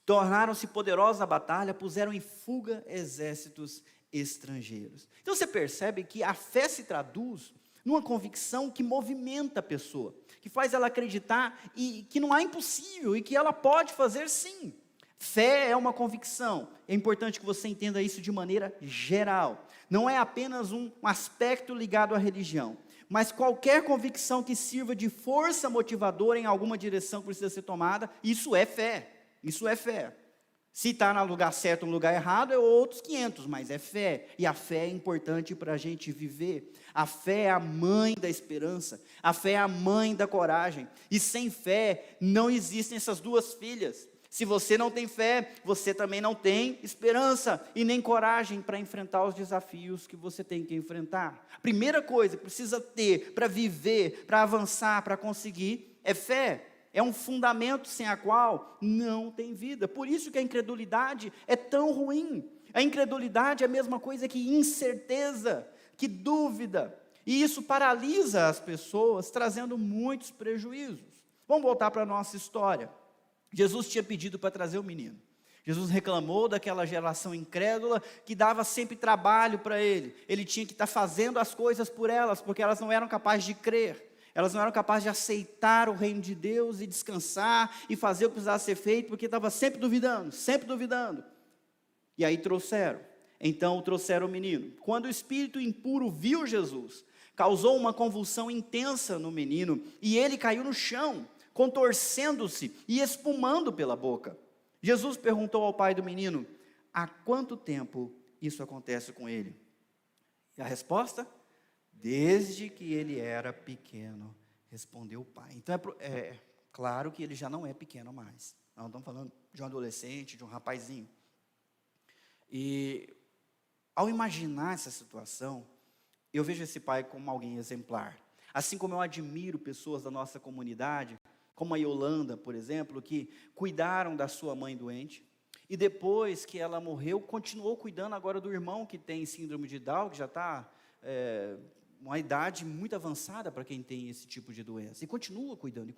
Tornaram-se poderosos na batalha, puseram em fuga exércitos estrangeiros. Então você percebe que a fé se traduz numa convicção que movimenta a pessoa, que faz ela acreditar e que não há impossível e que ela pode fazer sim. Fé é uma convicção. É importante que você entenda isso de maneira geral. Não é apenas um aspecto ligado à religião, mas qualquer convicção que sirva de força motivadora em alguma direção que precisa ser tomada, isso é fé. Isso é fé. Se está no lugar certo ou no lugar errado, é outros 500, mas é fé. E a fé é importante para a gente viver. A fé é a mãe da esperança. A fé é a mãe da coragem. E sem fé, não existem essas duas filhas. Se você não tem fé, você também não tem esperança e nem coragem para enfrentar os desafios que você tem que enfrentar. A primeira coisa que precisa ter para viver, para avançar, para conseguir, é fé. É um fundamento sem a qual não tem vida. Por isso que a incredulidade é tão ruim. A incredulidade é a mesma coisa que incerteza, que dúvida. E isso paralisa as pessoas, trazendo muitos prejuízos. Vamos voltar para a nossa história. Jesus tinha pedido para trazer o menino. Jesus reclamou daquela geração incrédula que dava sempre trabalho para ele. Ele tinha que estar fazendo as coisas por elas, porque elas não eram capazes de crer. Elas não eram capazes de aceitar o reino de Deus e descansar e fazer o que precisava ser feito, porque estava sempre duvidando, sempre duvidando. E aí trouxeram. Então trouxeram o menino. Quando o espírito impuro viu Jesus, causou uma convulsão intensa no menino e ele caiu no chão, contorcendo-se e espumando pela boca. Jesus perguntou ao pai do menino: há quanto tempo isso acontece com ele? E a resposta? Desde que ele era pequeno, respondeu o pai. Então é claro que ele já não é pequeno mais. Nós estamos falando de um adolescente, de um rapazinho. E ao imaginar essa situação, eu vejo esse pai como alguém exemplar. Assim como eu admiro pessoas da nossa comunidade, como a Yolanda, por exemplo, que cuidaram da sua mãe doente, e depois que ela morreu, continuou cuidando agora do irmão que tem síndrome de Down, que já está uma idade muito avançada para quem tem esse tipo de doença, e continua cuidando,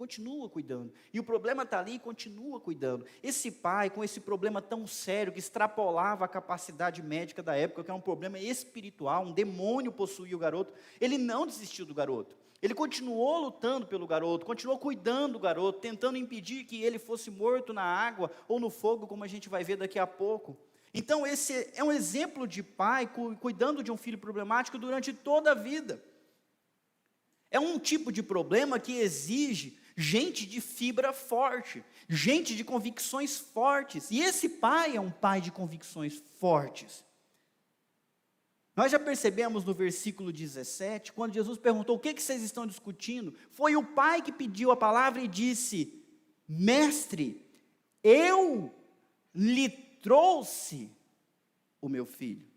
e o problema está ali e continua cuidando. Esse pai, com esse problema tão sério, que extrapolava a capacidade médica da época, que é um problema espiritual, um demônio possuía o garoto, ele não desistiu do garoto. Ele continuou lutando pelo garoto, continuou cuidando do garoto, tentando impedir que ele fosse morto na água ou no fogo, como a gente vai ver daqui a pouco. Então esse é um exemplo de pai cuidando de um filho problemático durante toda a vida. É um tipo de problema que exige gente de fibra forte, gente de convicções fortes. E esse pai é um pai de convicções fortes. Nós já percebemos no versículo 17, quando Jesus perguntou: o que vocês estão discutindo? Foi o pai que pediu a palavra e disse: mestre, eu lhe trouxe o meu filho.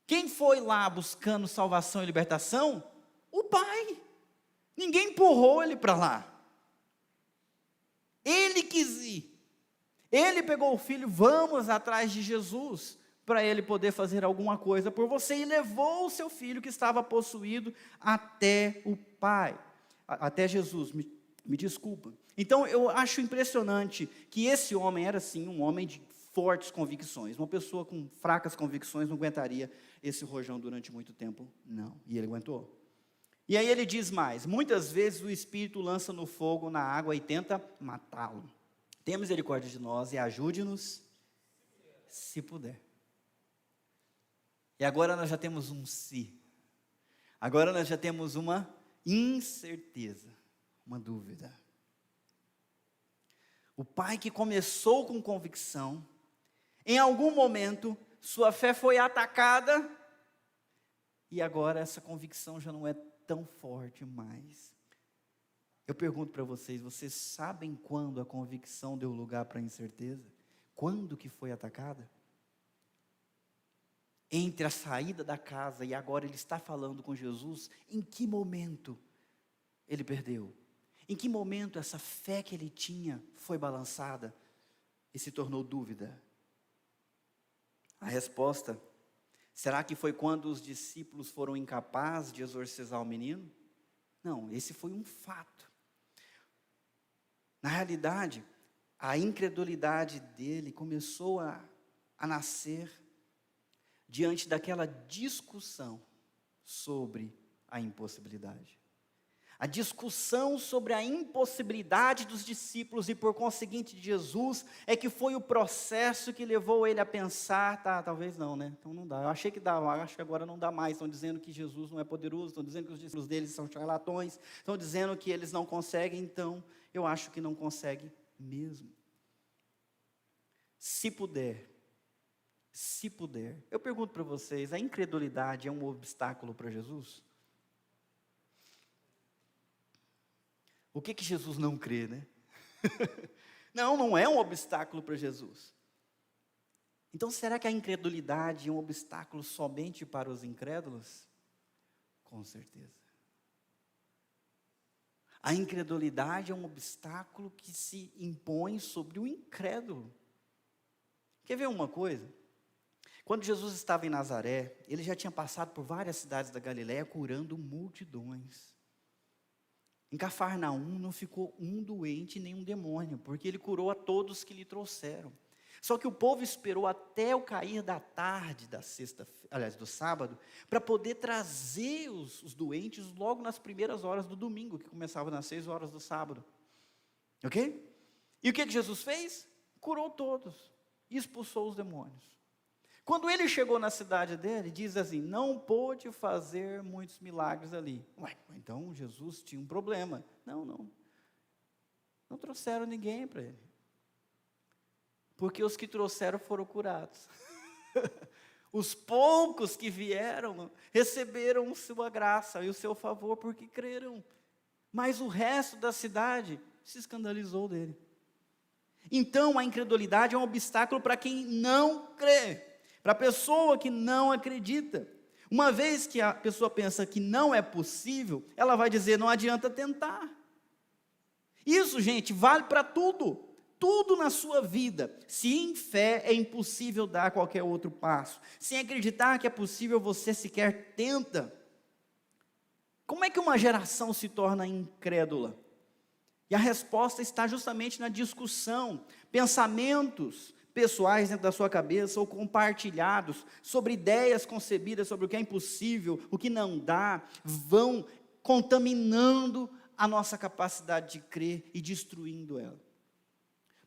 Quem foi lá buscando salvação e libertação? O pai. Ninguém empurrou ele para lá. Ele quis ir. Ele pegou o filho: vamos atrás de Jesus, para ele poder fazer alguma coisa por você, e levou o seu filho que estava possuído até o pai, até Jesus, me desculpa. Então eu acho impressionante que esse homem era sim um homem de fortes convicções. Uma pessoa com fracas convicções não aguentaria esse rojão durante muito tempo, não, e ele aguentou. E aí ele diz mais: muitas vezes o Espírito lança no fogo, na água, e tenta matá-lo. Tenha misericórdia de nós e ajude-nos, se puder. E agora nós já temos um se. Agora nós já temos uma incerteza, uma dúvida. O pai que começou com convicção, em algum momento, sua fé foi atacada, e agora essa convicção já não é tão forte mais. Eu pergunto para vocês: vocês sabem quando a convicção deu lugar para a incerteza? Quando que foi atacada? Entre a saída da casa e agora ele está falando com Jesus, em que momento ele perdeu? Em que momento essa fé que ele tinha foi balançada e se tornou dúvida? A resposta: será que foi quando os discípulos foram incapazes de exorcizar o menino? Não, esse foi um fato. Na realidade, a incredulidade dele começou a nascer diante daquela discussão sobre a impossibilidade. A discussão sobre a impossibilidade dos discípulos e, por conseguinte, de Jesus, é que foi o processo que levou ele a pensar, talvez não, né? Então não dá. Eu achei que dava, acho que agora não dá mais. Estão dizendo que Jesus não é poderoso, estão dizendo que os discípulos deles são charlatões, estão dizendo que eles não conseguem, então eu acho que não consegue mesmo. Se puder, eu pergunto para vocês, a incredulidade é um obstáculo para Jesus? O que Jesus não crê, né? Não é um obstáculo para Jesus. Então, será que a incredulidade é um obstáculo somente para os incrédulos? Com certeza. A incredulidade é um obstáculo que se impõe sobre o incrédulo. Quer ver uma coisa? Quando Jesus estava em Nazaré, ele já tinha passado por várias cidades da Galiléia curando multidões. Em Cafarnaum não ficou um doente nem um demônio, porque ele curou a todos que lhe trouxeram. Só que o povo esperou até o cair da tarde do sábado, para poder trazer os doentes logo nas primeiras horas do domingo, que começava nas 6 horas do sábado. Ok? E o que Jesus fez? Curou todos e expulsou os demônios. Quando ele chegou na cidade dele, diz assim, não pôde fazer muitos milagres ali. Então Jesus tinha um problema. Não trouxeram ninguém para ele. Porque os que trouxeram foram curados. Os poucos que vieram, receberam sua graça e o seu favor porque creram. Mas o resto da cidade se escandalizou dele. Então a incredulidade é um obstáculo para quem não crê. Para a pessoa que não acredita. Uma vez que a pessoa pensa que não é possível, ela vai dizer, não adianta tentar. Isso, gente, vale para tudo. Tudo na sua vida. Se em fé é impossível dar qualquer outro passo. Sem acreditar que é possível, você sequer tenta. Como é que uma geração se torna incrédula? E a resposta está justamente na discussão. Pensamentos pessoais dentro da sua cabeça ou compartilhados sobre ideias concebidas sobre o que é impossível, o que não dá, vão contaminando a nossa capacidade de crer e destruindo ela.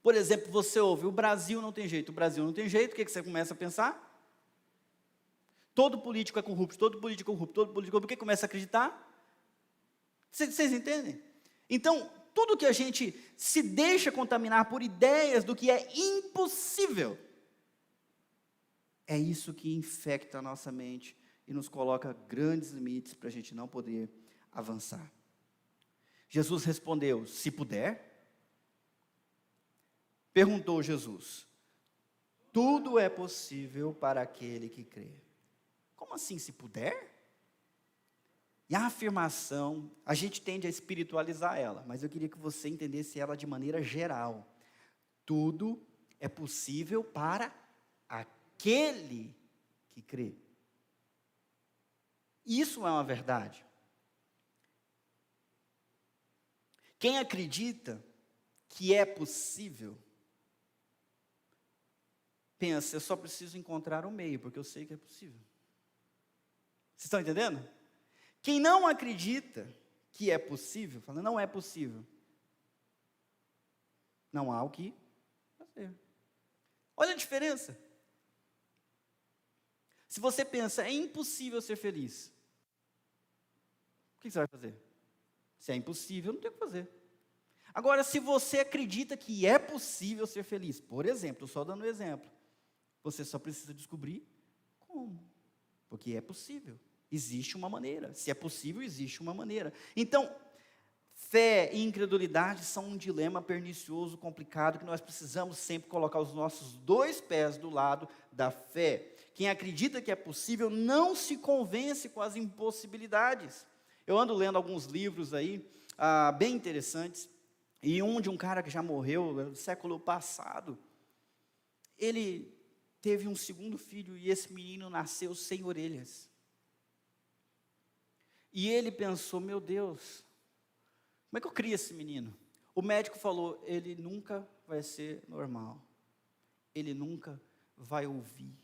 Por exemplo, você ouve, o Brasil não tem jeito, o que você começa a pensar? Todo político é corrupto, todo político é corrupto, o que começa a acreditar? Vocês entendem? Então, tudo que a gente se deixa contaminar por ideias do que é impossível, é isso que infecta a nossa mente e nos coloca grandes limites para a gente não poder avançar. Jesus respondeu, se puder. Perguntou Jesus, tudo é possível para aquele que crê. Como assim, se puder? E a afirmação, a gente tende a espiritualizar ela, mas eu queria que você entendesse ela de maneira geral. Tudo é possível para aquele que crê. Isso é uma verdade. Quem acredita que é possível, pensa, eu só preciso encontrar um meio, porque eu sei que é possível. Vocês estão entendendo? Quem não acredita que é possível, fala, não é possível. Não há o que fazer. Olha a diferença. Se você pensa, é impossível ser feliz, o que você vai fazer? Se é impossível, não tem o que fazer. Agora, se você acredita que é possível ser feliz, por exemplo, só dando um exemplo, você só precisa descobrir como, porque é possível. Existe uma maneira. Se é possível, existe uma maneira. Então, fé e incredulidade são um dilema pernicioso, complicado, que nós precisamos sempre colocar os nossos 2 pés do lado da fé. Quem acredita que é possível não se convence com as impossibilidades. Eu ando lendo alguns livros aí, bem interessantes, e de um cara que já morreu no século passado. Ele teve um segundo filho e esse menino nasceu sem orelhas. E ele pensou, meu Deus, como é que eu crio esse menino? O médico falou, ele nunca vai ser normal. Ele nunca vai ouvir.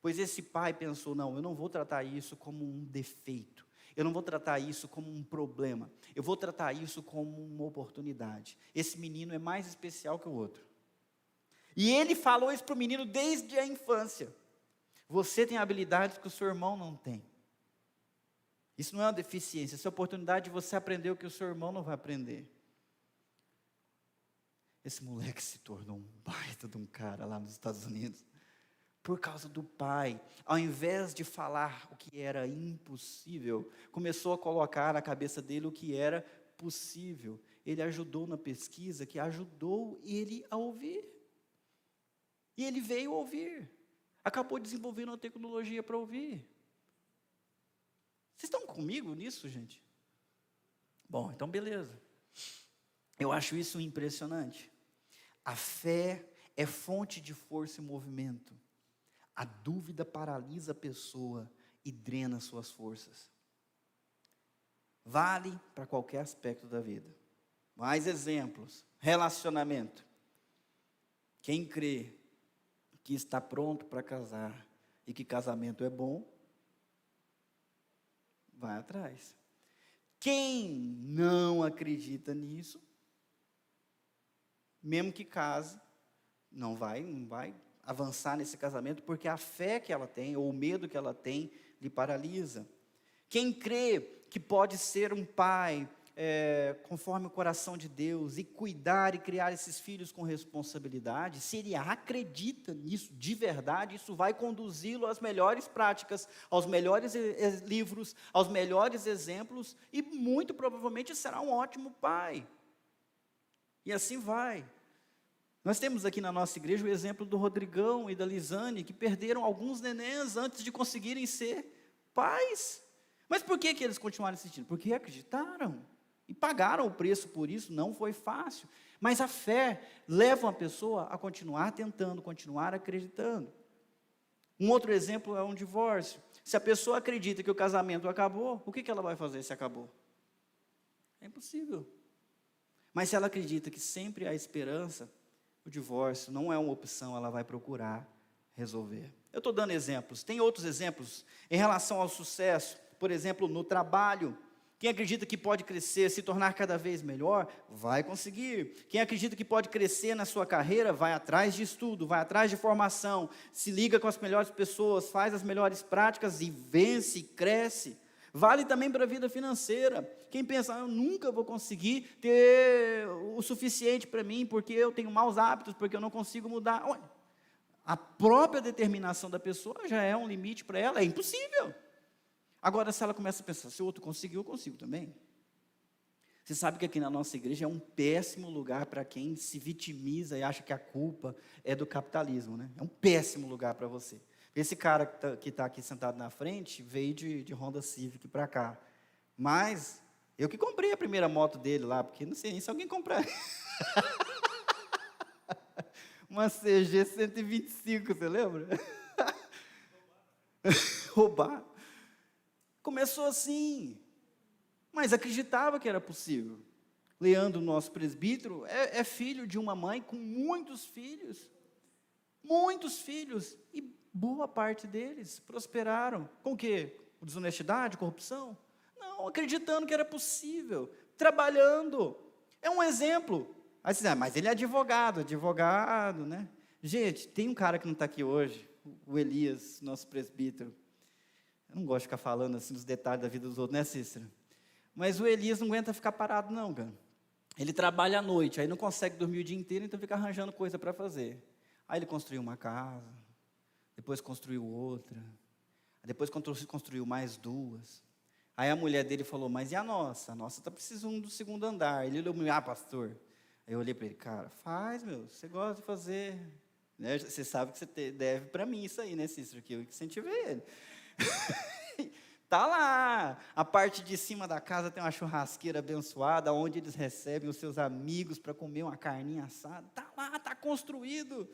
Pois esse pai pensou, não, eu não vou tratar isso como um defeito. Eu não vou tratar isso como um problema. Eu vou tratar isso como uma oportunidade. Esse menino é mais especial que o outro. E ele falou isso para o menino desde a infância. Você tem habilidades que o seu irmão não tem. Isso não é uma deficiência. Isso é a oportunidade de você aprender o que o seu irmão não vai aprender. Esse moleque se tornou um baita de um cara lá nos Estados Unidos. Por causa do pai, ao invés de falar o que era impossível, começou a colocar na cabeça dele o que era possível. Ele ajudou na pesquisa, que ajudou ele a ouvir. E ele veio ouvir. Acabou desenvolvendo uma tecnologia para ouvir. Vocês estão comigo nisso, gente? Bom, então beleza. Eu acho isso impressionante. A fé é fonte de força e movimento. A dúvida paralisa a pessoa e drena suas forças. Vale para qualquer aspecto da vida. Mais exemplos. Relacionamento. Quem crê que está pronto para casar e que casamento é bom, vai atrás. Quem não acredita nisso, mesmo que case, não vai avançar nesse casamento, porque a fé que ela tem, ou o medo que ela tem, lhe paralisa. Quem crê que pode ser um pai, conforme o coração de Deus, e cuidar e criar esses filhos com responsabilidade, se ele acredita nisso de verdade, isso vai conduzi-lo às melhores práticas, aos melhores livros, aos melhores exemplos, e muito provavelmente será um ótimo pai. E assim vai. Nós temos aqui na nossa igreja o exemplo do Rodrigão e da Lisane, que perderam alguns nenéns antes de conseguirem ser pais. Mas por que eles continuaram insistindo? Porque acreditaram e pagaram o preço por isso. Não foi fácil, mas a fé leva uma pessoa a continuar tentando, continuar acreditando. Um outro exemplo é um divórcio. Se a pessoa acredita que o casamento acabou, o que ela vai fazer se acabou? É impossível. Mas se ela acredita que sempre há esperança, o divórcio não é uma opção, ela vai procurar resolver. Eu estou dando exemplos, tem outros exemplos em relação ao sucesso, por exemplo, no trabalho. Quem acredita que pode crescer, se tornar cada vez melhor, vai conseguir. Quem acredita que pode crescer na sua carreira, vai atrás de estudo, vai atrás de formação, se liga com as melhores pessoas, faz as melhores práticas e vence, e cresce. Vale também para a vida financeira. Quem pensa, eu nunca vou conseguir ter o suficiente para mim, porque eu tenho maus hábitos, porque eu não consigo mudar. Olha, a própria determinação da pessoa já é um limite para ela, é impossível. Agora, se ela começa a pensar, se o outro conseguiu, eu consigo também. Você sabe que aqui na nossa igreja é um péssimo lugar para quem se vitimiza e acha que a culpa é do capitalismo, né? É um péssimo lugar para você. Esse cara que está aqui sentado na frente veio de Honda Civic para cá. Mas eu que comprei a primeira moto dele lá, porque não sei nem se alguém comprar. Uma CG 125, você lembra? Roubar. Começou assim, mas acreditava que era possível. Leandro, nosso presbítero, é filho de uma mãe com muitos filhos. Muitos filhos. E boa parte deles prosperaram. Com o quê? Desonestidade, corrupção? Não, acreditando que era possível. Trabalhando. É um exemplo. Aí você diz, mas ele é advogado, né? Gente, tem um cara que não está aqui hoje, o Elias, nosso presbítero. Eu não gosto de ficar falando assim dos detalhes da vida dos outros, né, Cícera? Mas o Elias não aguenta ficar parado, não, cara. Ele trabalha à noite, aí não consegue dormir o dia inteiro, então fica arranjando coisa para fazer. Aí ele construiu uma casa, depois construiu outra, depois construiu mais duas. Aí a mulher dele falou, mas e a nossa? A nossa está precisando do segundo andar. Ele olhou, pastor. Aí eu olhei para ele, cara, faz, você gosta de fazer. Né? Você sabe que você deve para mim isso aí, né, Cícero? Que eu incentivei ele. Tá lá, a parte de cima da casa tem uma churrasqueira abençoada, onde eles recebem os seus amigos para comer uma carninha assada. Tá lá, tá construído.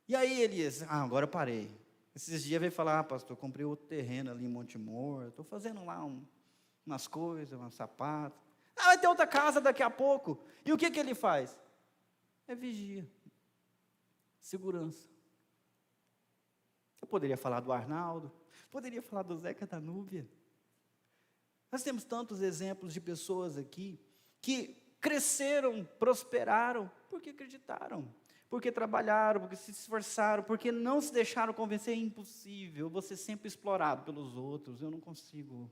E aí, Elias, agora eu parei. Esses dias veio falar, pastor, comprei outro terreno ali em Montemor, estou fazendo lá umas coisas, uns sapatos. Vai ter outra casa daqui a pouco. E o que ele faz? É vigia. Segurança. Eu poderia falar do Arnaldo, poderia falar do Zeca da Núbia. Nós temos tantos exemplos de pessoas aqui que cresceram, prosperaram, porque acreditaram, porque trabalharam, porque se esforçaram, porque não se deixaram convencer. É impossível, eu vou ser sempre explorado pelos outros, eu não consigo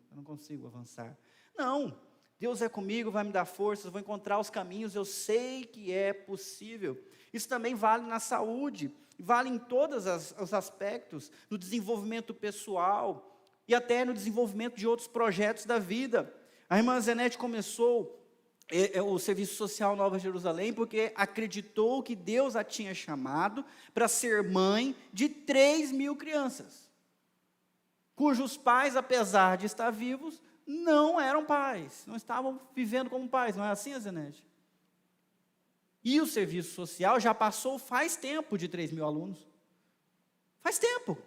avançar. Não, Deus é comigo, vai me dar forças, vou encontrar os caminhos, eu sei que é possível. Isso também vale na saúde, vale em todos os aspectos, no desenvolvimento pessoal e até no desenvolvimento de outros projetos da vida. A irmã Zenete começou o Serviço Social Nova Jerusalém porque acreditou que Deus a tinha chamado para ser mãe de 3.000 crianças, cujos pais, apesar de estar vivos, não eram pais, não estavam vivendo como pais. Não é assim, Zenete? E o serviço social já passou faz tempo de 3.000 alunos. Faz tempo.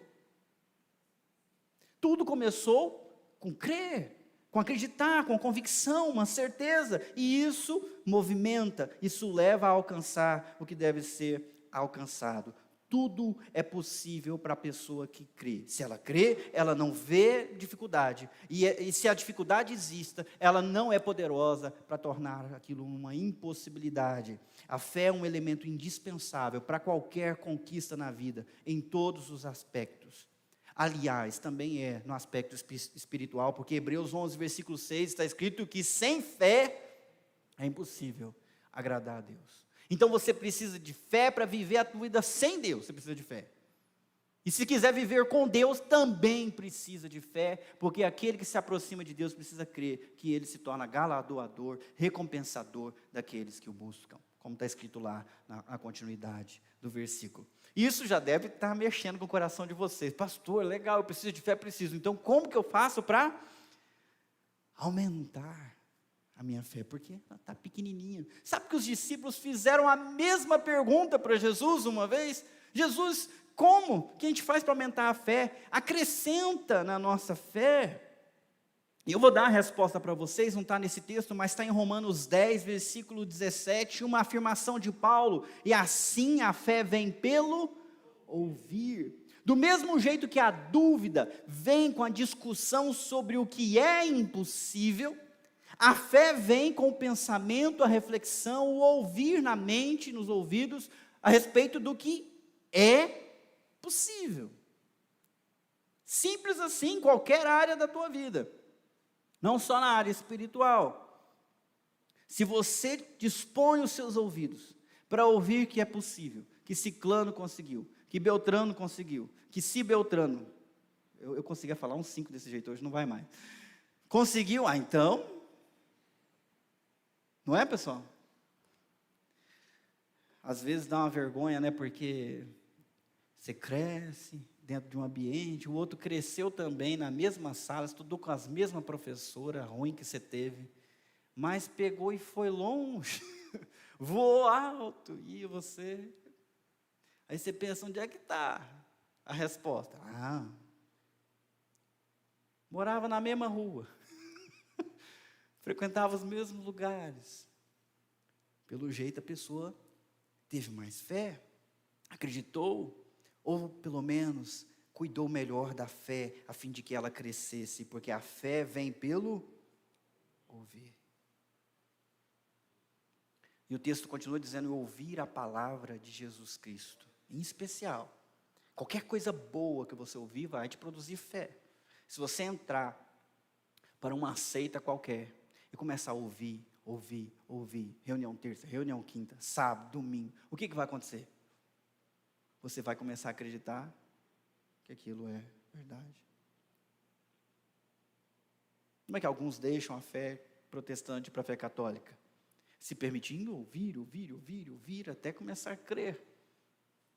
Tudo começou com crer, com acreditar, com convicção, uma certeza. E isso movimenta, isso leva a alcançar o que deve ser alcançado. Tudo é possível para a pessoa que crê. Se ela crê, ela não vê dificuldade. E se a dificuldade exista, ela não é poderosa para tornar aquilo uma impossibilidade. A fé é um elemento indispensável para qualquer conquista na vida, em todos os aspectos. Aliás, também é no aspecto espiritual, porque Hebreus 11, versículo 6, está escrito que sem fé é impossível agradar a Deus. Então você precisa de fé para viver a tua vida sem Deus, você precisa de fé. E se quiser viver com Deus, também precisa de fé, porque aquele que se aproxima de Deus precisa crer que Ele se torna galardoador, recompensador daqueles que o buscam, como está escrito lá na continuidade do versículo. Isso já deve estar mexendo com o coração de vocês. Pastor, legal, eu preciso de fé, preciso. Então como que eu faço para aumentar a minha fé? Porque ela está pequenininha. Sabe que os discípulos fizeram a mesma pergunta para Jesus uma vez? Jesus, como que a gente faz para aumentar a fé? Acrescenta na nossa fé. E eu vou dar a resposta para vocês, não está nesse texto, mas está em Romanos 10, versículo 17, uma afirmação de Paulo: e assim a fé vem pelo ouvir. Do mesmo jeito que a dúvida vem com a discussão sobre o que é impossível, a fé vem com o pensamento, a reflexão, o ouvir na mente, nos ouvidos, a respeito do que é possível. Simples assim, em qualquer área da tua vida. Não só na área espiritual. Se você dispõe os seus ouvidos para ouvir que é possível, que Ciclano conseguiu, que Beltrano conseguiu, que se Beltrano, eu conseguia falar uns 5 desse jeito, hoje não vai mais, conseguiu, então, não é, pessoal? Às vezes dá uma vergonha, né, porque você cresce dentro de um ambiente, o outro cresceu também na mesma sala, estudou com as mesmas professoras, ruim que você teve, mas pegou e foi longe, voou alto, e você... Aí você pensa, onde é que está a resposta? Morava na mesma rua, frequentava os mesmos lugares. Pelo jeito a pessoa teve mais fé, acreditou, ou pelo menos cuidou melhor da fé, a fim de que ela crescesse, porque a fé vem pelo ouvir. E o texto continua dizendo, ouvir a palavra de Jesus Cristo, em especial. Qualquer coisa boa que você ouvir vai te produzir fé. Se você entrar para uma seita qualquer e começar a ouvir, reunião terça, reunião quinta, sábado, domingo, o que vai acontecer? Você vai começar a acreditar que aquilo é verdade. Como é que alguns deixam a fé protestante para a fé católica? Se permitindo ouvir, até começar a crer.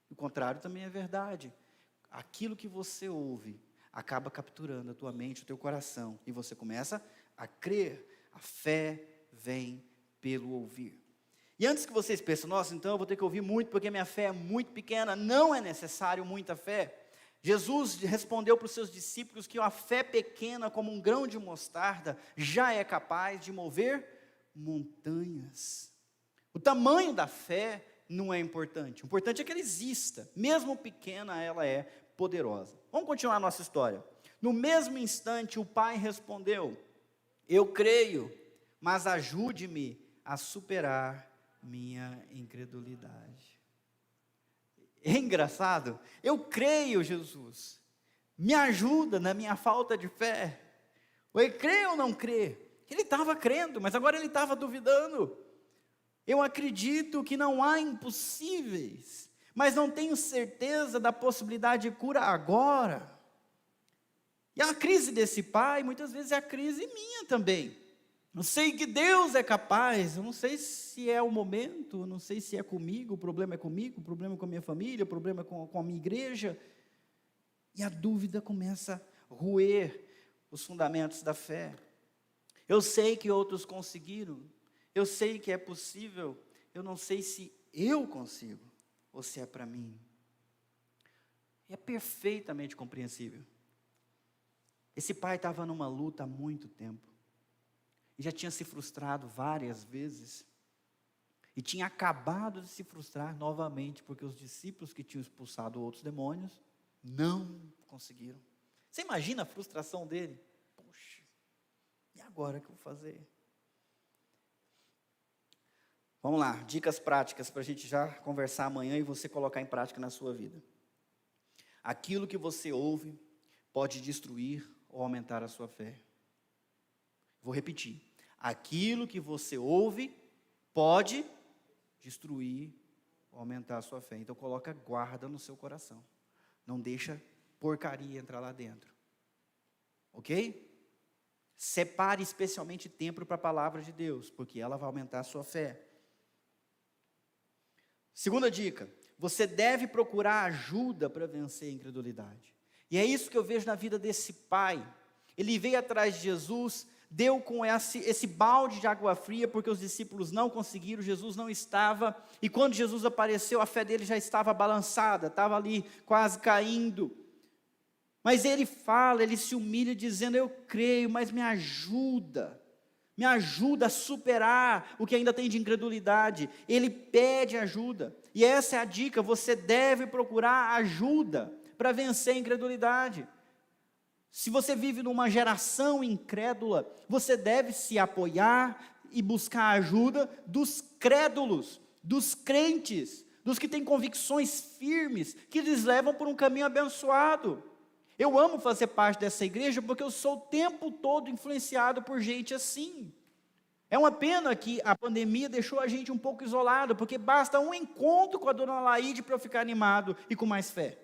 O contrário também é verdade. Aquilo que você ouve acaba capturando a tua mente, o teu coração, e você começa a crer. A fé vem pelo ouvir. E antes que vocês pensem, nossa, então eu vou ter que ouvir muito porque minha fé é muito pequena. Não é necessário muita fé. Jesus respondeu para os seus discípulos que uma fé pequena como um grão de mostarda já é capaz de mover montanhas. O tamanho da fé não é importante. O importante é que ela exista. Mesmo pequena, ela é poderosa. Vamos continuar a nossa história. No mesmo instante, o pai respondeu: Eu creio, mas ajude-me a superar minha incredulidade. É engraçado. Eu creio, Jesus. Me ajuda na minha falta de fé. Ou crê ou não crê? Ele estava crendo, mas agora ele estava duvidando. Eu acredito que não há impossíveis, mas não tenho certeza da possibilidade de cura agora. E a crise desse pai, muitas vezes é a crise minha também. Eu sei que Deus é capaz, eu não sei se é o momento, eu não sei se é comigo, o problema é comigo, o problema é com a minha família, o problema é com a minha igreja. E a dúvida começa a roer os fundamentos da fé. Eu sei que outros conseguiram, eu sei que é possível, eu não sei se eu consigo, ou se é para mim. É perfeitamente compreensível. Esse pai estava numa luta há muito tempo, e já tinha se frustrado várias vezes, e tinha acabado de se frustrar novamente, porque os discípulos que tinham expulsado outros demônios, não conseguiram. Você imagina a frustração dele? Poxa, e agora o que eu vou fazer? Vamos lá, dicas práticas para a gente já conversar amanhã e você colocar em prática na sua vida. Aquilo que você ouve pode destruir ou aumentar a sua fé. Vou repetir. Aquilo que você ouve pode destruir ou aumentar a sua fé. Então coloca guarda no seu coração. Não deixa porcaria entrar lá dentro. Ok? Separe especialmente tempo para a palavra de Deus, porque ela vai aumentar a sua fé. Segunda dica, você deve procurar ajuda para vencer a incredulidade. E é isso que eu vejo na vida desse pai. Ele veio atrás de Jesus, deu com esse balde de água fria, porque os discípulos não conseguiram, Jesus não estava, e quando Jesus apareceu, a fé dele já estava balançada, estava ali quase caindo. Mas ele fala, ele se humilha dizendo, eu creio, mas me ajuda a superar o que ainda tem de incredulidade. Ele pede ajuda, e essa é a dica, você deve procurar ajuda para vencer a incredulidade. Se você vive numa geração incrédula, você deve se apoiar e buscar a ajuda dos crédulos, dos crentes, dos que têm convicções firmes, que lhes levam por um caminho abençoado. Eu amo fazer parte dessa igreja porque eu sou o tempo todo influenciado por gente assim. É uma pena que a pandemia deixou a gente um pouco isolado, porque basta um encontro com a dona Laide para eu ficar animado e com mais fé.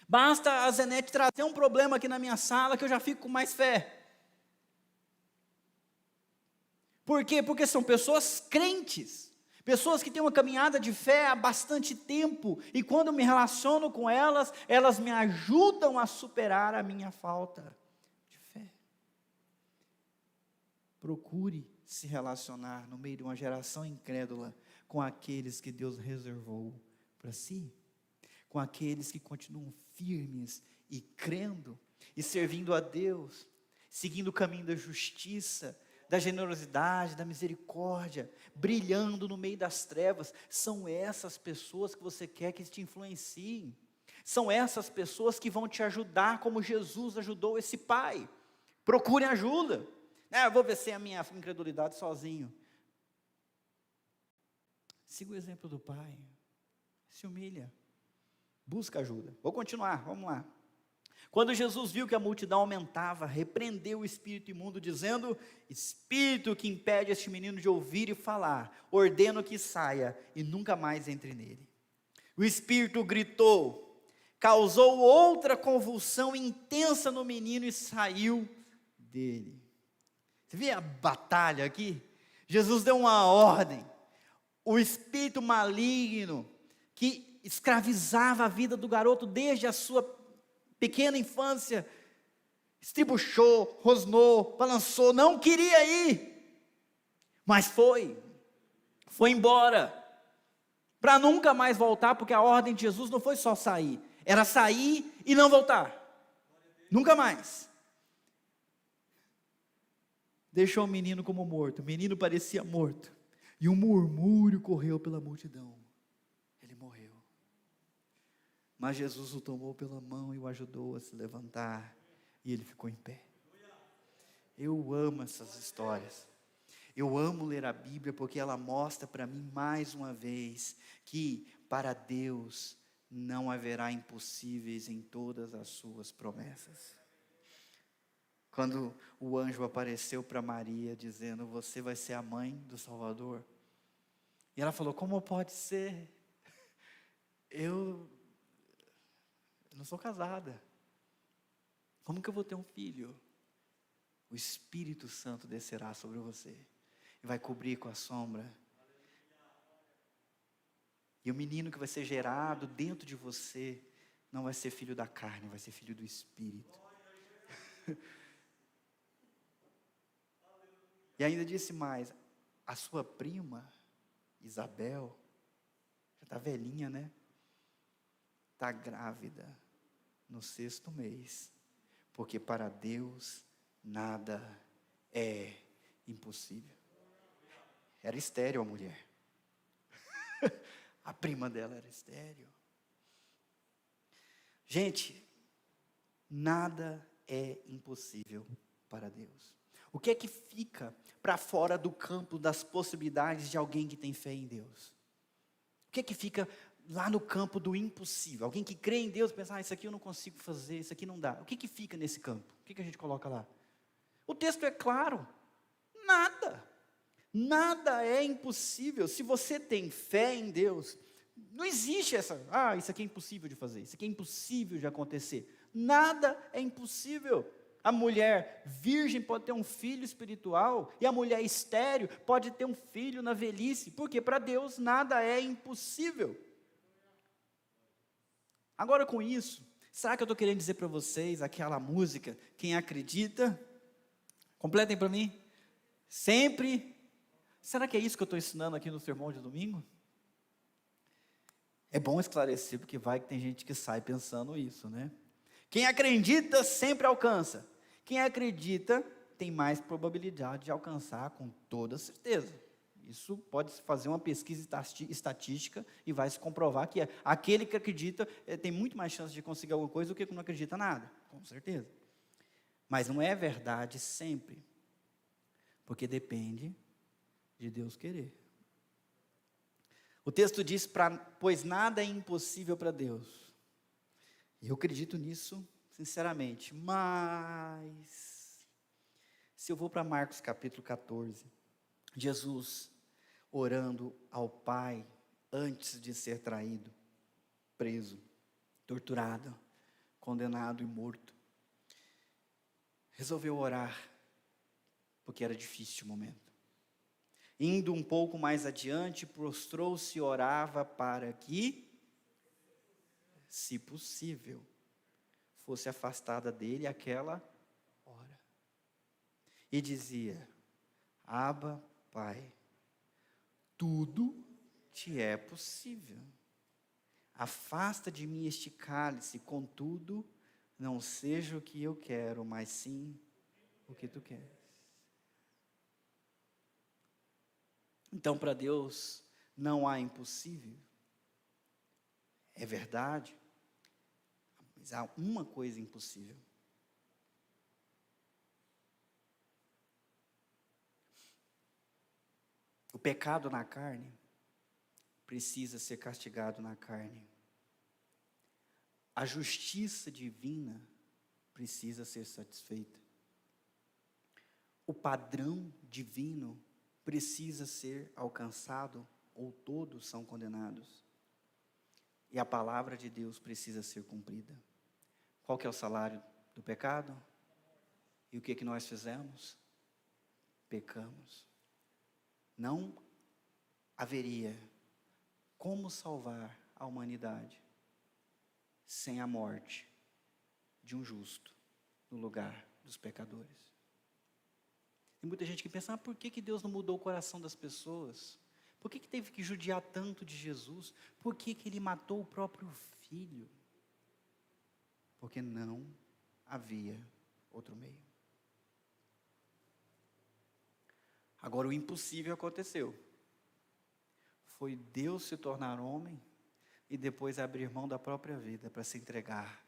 Basta a Zenete trazer um problema aqui na minha sala que eu já fico com mais fé. Por quê? Porque são pessoas crentes. Pessoas que têm uma caminhada de fé há bastante tempo, e quando eu me relaciono com elas, elas me ajudam a superar a minha falta de fé. Procure se relacionar no meio de uma geração incrédula com aqueles que Deus reservou para si, com aqueles que continuam firmes e crendo e servindo a Deus, seguindo o caminho da justiça, da generosidade, da misericórdia, brilhando no meio das trevas. São essas pessoas que você quer que te influenciem. São essas pessoas que vão te ajudar como Jesus ajudou esse pai. Procure ajuda. Eu vou vencer a minha incredulidade sozinho. Siga o exemplo do pai. Se humilha. Busca ajuda. Vou continuar, vamos lá. Quando Jesus viu que a multidão aumentava, repreendeu o espírito imundo, dizendo, espírito que impede este menino de ouvir e falar, ordeno que saia e nunca mais entre nele. O espírito gritou, causou outra convulsão intensa no menino e saiu dele. Você vê a batalha aqui? Jesus deu uma ordem, o espírito maligno, que escravizava a vida do garoto desde a sua pequena infância, estribuchou, rosnou, balançou, não queria ir, mas foi embora, para nunca mais voltar, porque a ordem de Jesus não foi só sair, era sair e não voltar, nunca mais. Deixou o menino como morto, o menino parecia morto, e um murmúrio correu pela multidão, ele morreu. Mas Jesus o tomou pela mão e o ajudou a se levantar, e ele ficou em pé. Eu amo essas histórias. Eu amo ler a Bíblia porque ela mostra para mim mais uma vez que para Deus não haverá impossíveis em todas as suas promessas. Quando o anjo apareceu para Maria dizendo: você vai ser a mãe do Salvador. E ela falou: como pode ser? Eu não sou casada. Como que eu vou ter um filho? O Espírito Santo descerá sobre você e vai cobrir com a sombra. E o menino que vai ser gerado dentro de você não vai ser filho da carne, vai ser filho do Espírito. E ainda disse mais: a sua prima, Isabel, já está velhinha, né? Está grávida no 6º mês, porque para Deus nada é impossível. Era estéril a mulher. A prima dela era estéril. Gente, nada é impossível para Deus. O que é que fica para fora do campo das possibilidades de alguém que tem fé em Deus? O que é que fica lá no campo do impossível? Alguém que crê em Deus pensa: isso aqui eu não consigo fazer, isso aqui não dá. O que que fica nesse campo? O que que a gente coloca lá? O texto é claro: nada. Nada é impossível. Se você tem fé em Deus, não existe essa: isso aqui é impossível de fazer, isso aqui é impossível de acontecer. Nada é impossível. A mulher virgem pode ter um filho espiritual, e a mulher estéril pode ter um filho na velhice, porque para Deus nada é impossível. Agora, com isso, será que eu estou querendo dizer para vocês aquela música, quem acredita, completem para mim, sempre, será que é isso que eu estou ensinando aqui no sermão de domingo? É bom esclarecer, porque vai que tem gente que sai pensando isso, né? Quem acredita sempre alcança. Quem acredita tem mais probabilidade de alcançar, com toda certeza. Isso pode fazer uma pesquisa estatística e vai se comprovar que aquele que acredita tem muito mais chance de conseguir alguma coisa do que não acredita nada, com certeza. Mas não é verdade sempre, porque depende de Deus querer. O texto diz: pois nada é impossível para Deus. E eu acredito nisso sinceramente, mas se eu vou para Marcos capítulo 14, Jesus orando ao Pai antes de ser traído, preso, torturado, condenado e morto, resolveu orar, porque era difícil o momento. Indo um pouco mais adiante, prostrou-se e orava para que, se possível, fosse afastada dele aquela hora. E dizia: Abba, Pai, tudo te é possível. Afasta de mim este cálice, contudo, não seja o que eu quero, mas sim o que tu queres. Então, para Deus não há impossível. É verdade. Mas há uma coisa impossível. O pecado na carne precisa ser castigado na carne. A justiça divina precisa ser satisfeita. O padrão divino precisa ser alcançado, ou todos são condenados. E a palavra de Deus precisa ser cumprida. Qual que é o salário do pecado? E o que nós fizemos? Pecamos. Não haveria como salvar a humanidade sem a morte de um justo no lugar dos pecadores. Tem muita gente que pensa: por que Deus não mudou o coração das pessoas? Por que teve que judiar tanto de Jesus? Por que Ele matou o próprio Filho? Porque não havia outro meio. Agora, o impossível aconteceu. Foi Deus se tornar homem e depois abrir mão da própria vida para se entregar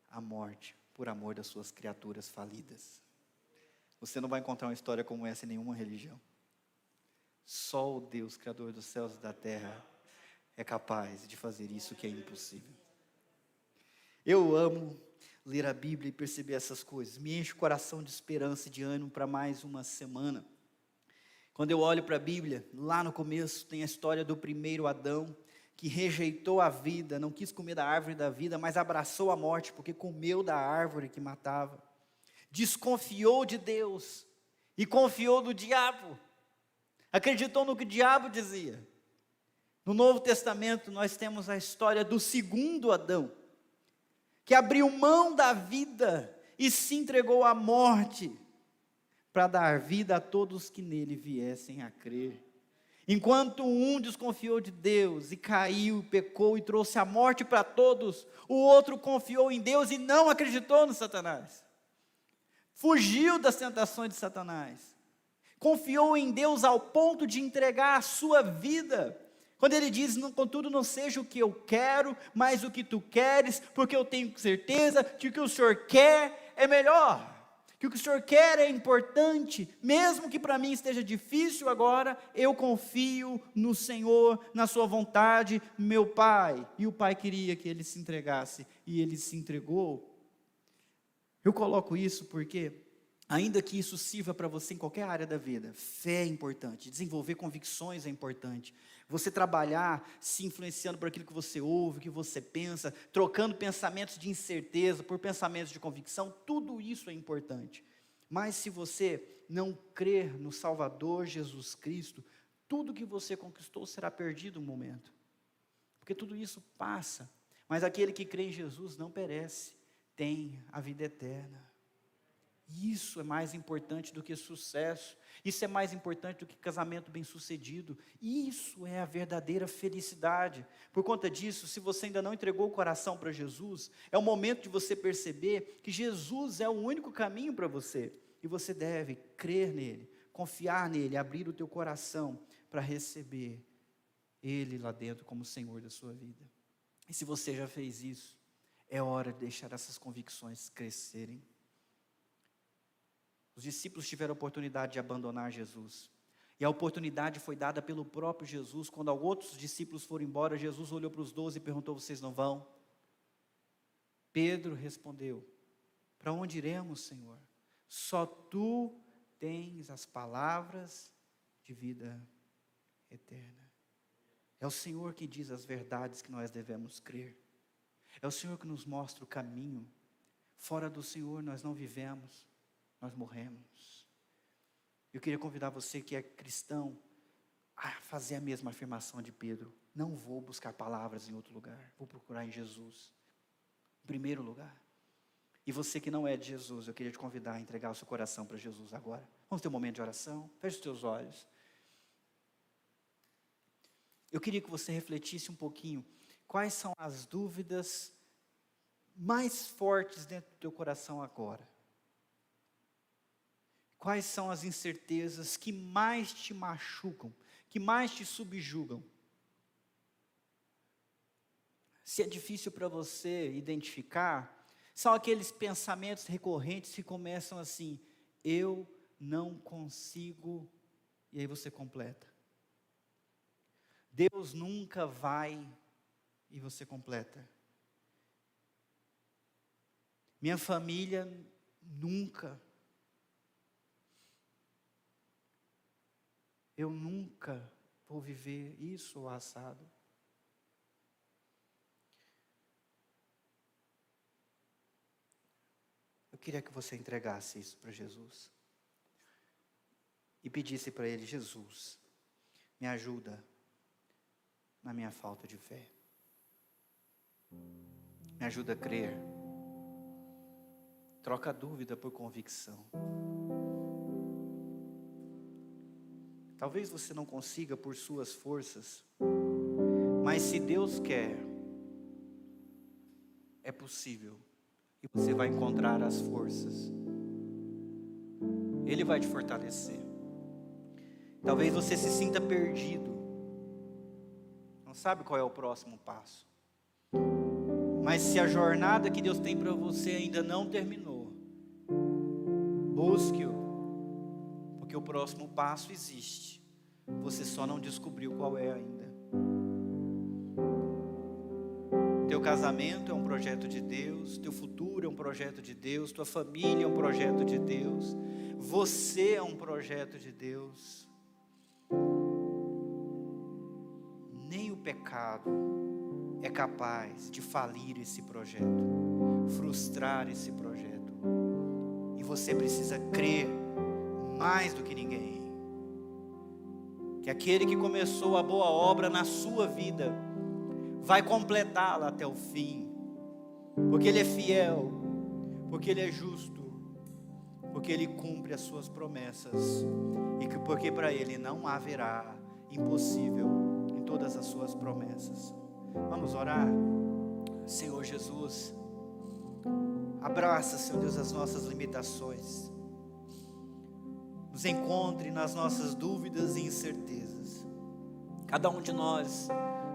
à morte por amor das suas criaturas falidas. Você não vai encontrar uma história como essa em nenhuma religião. Só o Deus, Criador dos céus e da terra, é capaz de fazer isso que é impossível. Eu amo ler a Bíblia e perceber essas coisas. Me enche o coração de esperança e de ânimo para mais uma semana. Quando eu olho para a Bíblia, lá no começo tem a história do primeiro Adão, que rejeitou a vida, não quis comer da árvore da vida, mas abraçou a morte, porque comeu da árvore que matava. Desconfiou de Deus e confiou no diabo. Acreditou no que o diabo dizia. No Novo Testamento nós temos a história do segundo Adão, que abriu mão da vida e se entregou à morte, para dar vida a todos que nele viessem a crer. Enquanto um desconfiou de Deus e caiu, pecou e trouxe a morte para todos, o outro confiou em Deus e não acreditou no Satanás. Fugiu das tentações de Satanás. Confiou em Deus ao ponto de entregar a sua vida. Quando ele diz, contudo, não seja o que eu quero, mas o que tu queres, porque eu tenho certeza que o que o Senhor quer é melhor. Que o que o Senhor quer é importante, mesmo que para mim esteja difícil agora, eu confio no Senhor, na sua vontade, meu Pai. E o Pai queria que ele se entregasse, e ele se entregou. Eu coloco isso porque, ainda que isso sirva para você em qualquer área da vida, fé é importante, desenvolver convicções é importante. Você trabalhar se influenciando por aquilo que você ouve, que você pensa, trocando pensamentos de incerteza por pensamentos de convicção, tudo isso é importante. Mas se você não crer no Salvador Jesus Cristo, tudo que você conquistou será perdido um momento. Porque tudo isso passa, mas aquele que crê em Jesus não perece, tem a vida eterna. Isso é mais importante do que sucesso, isso é mais importante do que casamento bem-sucedido, isso é a verdadeira felicidade. Por conta disso, se você ainda não entregou o coração para Jesus, é o momento de você perceber que Jesus é o único caminho para você, e você deve crer nele, confiar nele, abrir o teu coração para receber ele lá dentro como Senhor da sua vida. E se você já fez isso, é hora de deixar essas convicções crescerem. Os discípulos tiveram a oportunidade de abandonar Jesus. E a oportunidade foi dada pelo próprio Jesus. Quando outros discípulos foram embora, Jesus olhou para os 12 e perguntou, vocês não vão? Pedro respondeu, para onde iremos, Senhor? Só Tu tens as palavras de vida eterna. É o Senhor que diz as verdades que nós devemos crer. É o Senhor que nos mostra o caminho. Fora do Senhor nós não vivemos. Nós morremos. Eu queria convidar você que é cristão a fazer a mesma afirmação de Pedro. Não vou buscar palavras em outro lugar, vou procurar em Jesus, em primeiro lugar. E você que não é de Jesus, eu queria te convidar a entregar o seu coração para Jesus agora. Vamos ter um momento de oração, feche os teus olhos. Eu queria que você refletisse um pouquinho, quais são as dúvidas mais fortes dentro do teu coração agora? Quais são as incertezas que mais te machucam, que mais te subjugam? Se é difícil para você identificar, são aqueles pensamentos recorrentes que começam assim, eu não consigo, e aí você completa. Deus nunca vai, e você completa. Minha família nunca. Eu nunca vou viver isso ou assado. Eu queria que você entregasse isso para Jesus. E pedisse para Ele, Jesus, me ajuda na minha falta de fé. Me ajuda a crer. Troca a dúvida por convicção. Talvez você não consiga por suas forças, mas se Deus quer, é possível. E você vai encontrar as forças. Ele vai te fortalecer. Talvez você se sinta perdido. Não sabe qual é o próximo passo. Mas se a jornada que Deus tem para você ainda não terminou, busque-o. porque o próximo passo existe. Você só não descobriu qual é ainda. Teu casamento é um projeto de Deus, teu futuro é um projeto de Deus, tua família é um projeto de Deus, você é um projeto de Deus. Nem o pecado é capaz de falir esse projeto, frustrar esse projeto. E você precisa crer mais do que ninguém que aquele que começou a boa obra na sua vida vai completá-la até o fim, porque Ele é fiel, porque Ele é justo, porque Ele cumpre as suas promessas, e porque para Ele não haverá impossível em todas as suas promessas. Vamos orar? Senhor Jesus, abraça, Senhor Deus, as nossas limitações, nos encontre nas nossas dúvidas e incertezas. Cada um de nós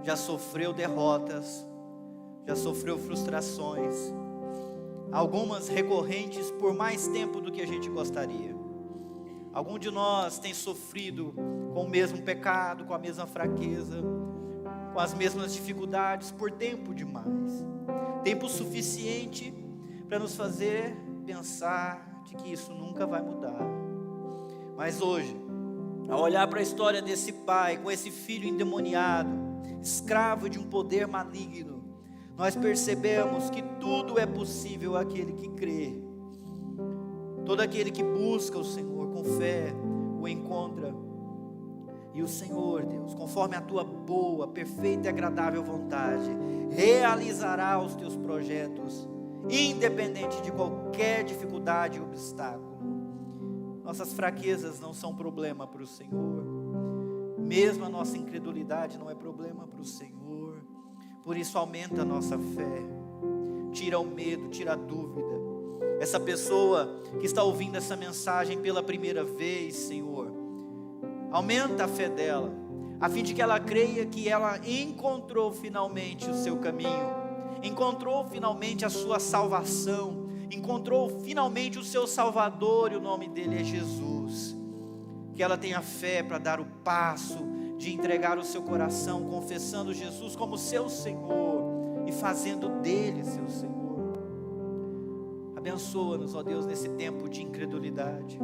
já sofreu derrotas, já sofreu frustrações, algumas recorrentes por mais tempo do que a gente gostaria. Algum de nós tem sofrido com o mesmo pecado, com a mesma fraqueza, com as mesmas dificuldades por tempo demais. Tempo suficiente para nos fazer pensar de que isso nunca vai mudar. Mas hoje, ao olhar para a história desse pai, com esse filho endemoniado, escravo de um poder maligno, nós percebemos que tudo é possível àquele que crê. Todo aquele que busca o Senhor com fé, o encontra. E o Senhor, Deus, conforme a tua boa, perfeita e agradável vontade, realizará os teus projetos, independente de qualquer dificuldade e obstáculo. Nossas fraquezas não são problema para o Senhor, mesmo a nossa incredulidade não é problema para o Senhor. Por isso aumenta a nossa fé, tira o medo, tira a dúvida. Essa pessoa que está ouvindo essa mensagem pela primeira vez, Senhor, aumenta a fé dela, a fim de que ela creia que ela encontrou finalmente o seu caminho, encontrou finalmente a sua salvação, encontrou finalmente o seu Salvador, e o nome dele é Jesus. Que ela tenha fé para dar o passo de entregar o seu coração, confessando Jesus como seu Senhor e fazendo dele seu Senhor. Abençoa-nos, ó Deus, nesse tempo de incredulidade,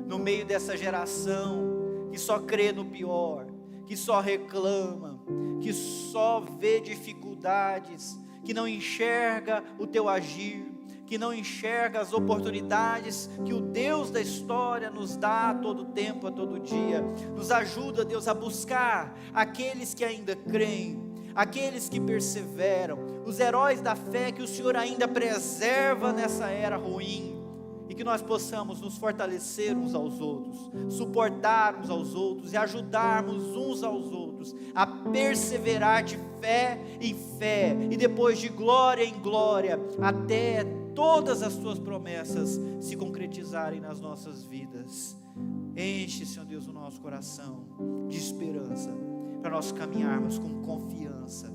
no meio dessa geração que só crê no pior, que só reclama, que só vê dificuldades, que não enxerga o teu agir, que não enxerga as oportunidades que o Deus da história nos dá a todo tempo, a todo dia. Nos ajuda, Deus, a buscar aqueles que ainda creem, aqueles que perseveram, os heróis da fé que o Senhor ainda preserva nessa era ruim, e que nós possamos nos fortalecer uns aos outros, suportar uns aos outros e ajudarmos uns aos outros a perseverar de fé em fé, e depois de glória em glória, até todas as tuas promessas se concretizarem nas nossas vidas. Enche, Senhor Deus, o nosso coração de esperança, para nós caminharmos com confiança,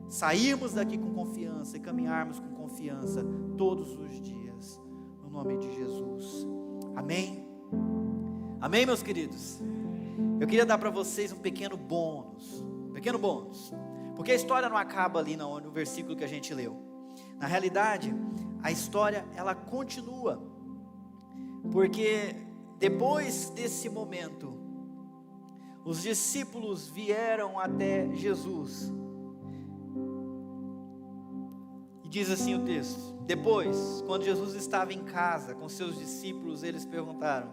sairmos daqui com confiança e caminharmos com confiança todos os dias, no nome de Jesus. Amém? Amém, meus queridos? Eu queria dar para vocês um pequeno bônus, porque a história não acaba ali no versículo que a gente leu. Na realidade, a história ela continua, porque depois desse momento, os discípulos vieram até Jesus, e diz assim o texto: depois, quando Jesus estava em casa com seus discípulos, eles perguntaram: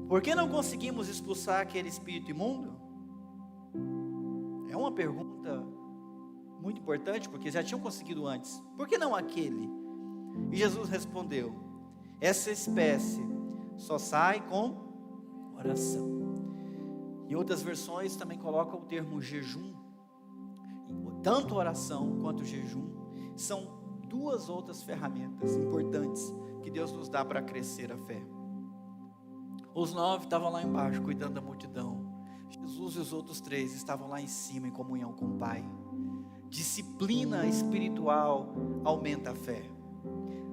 por que não conseguimos expulsar aquele espírito imundo? É uma pergunta muito importante, porque já tinham conseguido antes. Por que não aquele? E Jesus respondeu: essa espécie só sai com oração. Em outras versões também colocam o termo jejum. Tanto oração quanto jejum são duas outras ferramentas importantes que Deus nos dá para crescer a fé. Os 9 estavam lá embaixo cuidando da multidão. Jesus e os outros 3 estavam lá em cima em comunhão com o Pai. Disciplina espiritual aumenta a fé.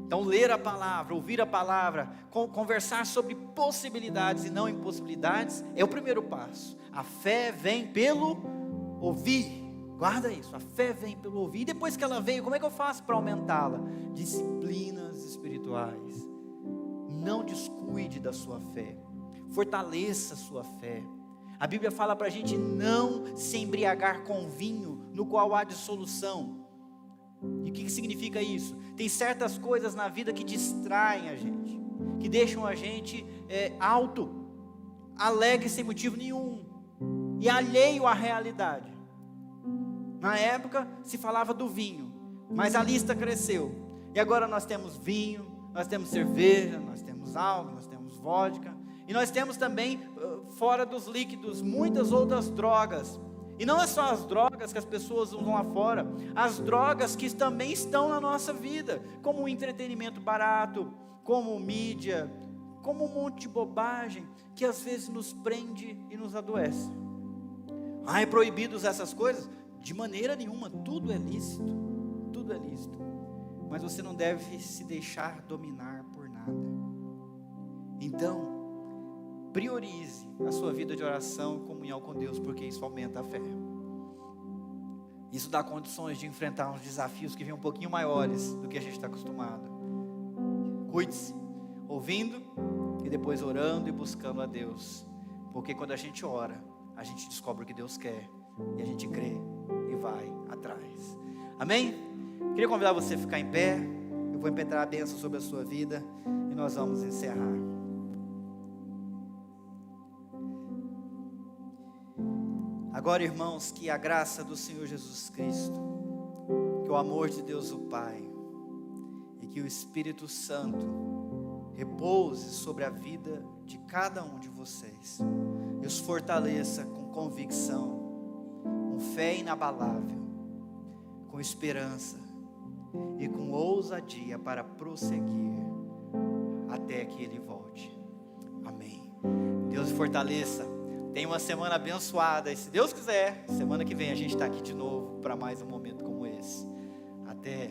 Então, ler a palavra, ouvir a palavra, conversar sobre possibilidades e não impossibilidades é o primeiro passo. A fé vem pelo ouvir. Guarda isso, a fé vem pelo ouvir. E depois que ela veio, como é que eu faço para aumentá-la? Disciplinas espirituais. Não descuide da sua fé. Fortaleça a sua fé. A Bíblia fala para a gente não se embriagar com vinho, no qual há dissolução. E o que significa isso? Tem certas coisas na vida que distraem a gente, que deixam a gente alto, alegre sem motivo nenhum, e alheio à realidade. Na época se falava do vinho, mas a lista cresceu, e agora nós temos vinho, nós temos cerveja, nós temos álcool, nós temos vodka, e nós temos também, fora dos líquidos, muitas outras drogas. E não é só as drogas que as pessoas usam lá fora, as drogas que também estão na nossa vida, como o entretenimento barato, como mídia, como um monte de bobagem, que às vezes nos prende e nos adoece. É proibido usar essas coisas? De maneira nenhuma, tudo é lícito, mas você não deve se deixar dominar por nada. Então, priorize a sua vida de oração e comunhão com Deus, porque isso aumenta a fé. Isso dá condições de enfrentar uns desafios que vêm um pouquinho maiores do que a gente está acostumado. Cuide-se, ouvindo e depois orando e buscando a Deus. Porque quando a gente ora, a gente descobre o que Deus quer e a gente crê e vai atrás. Amém? Queria convidar você a ficar em pé. Eu vou impetrar a bênção sobre a sua vida e nós vamos encerrar. Agora, irmãos, que a graça do Senhor Jesus Cristo, que o amor de Deus o Pai e que o Espírito Santo repouse sobre a vida de cada um de vocês e os fortaleça com convicção, com fé inabalável, com esperança e com ousadia para prosseguir até que Ele volte. Amém. Deus fortaleça. Tenha uma semana abençoada. E se Deus quiser, semana que vem a gente está aqui de novo para mais um momento como esse. Até.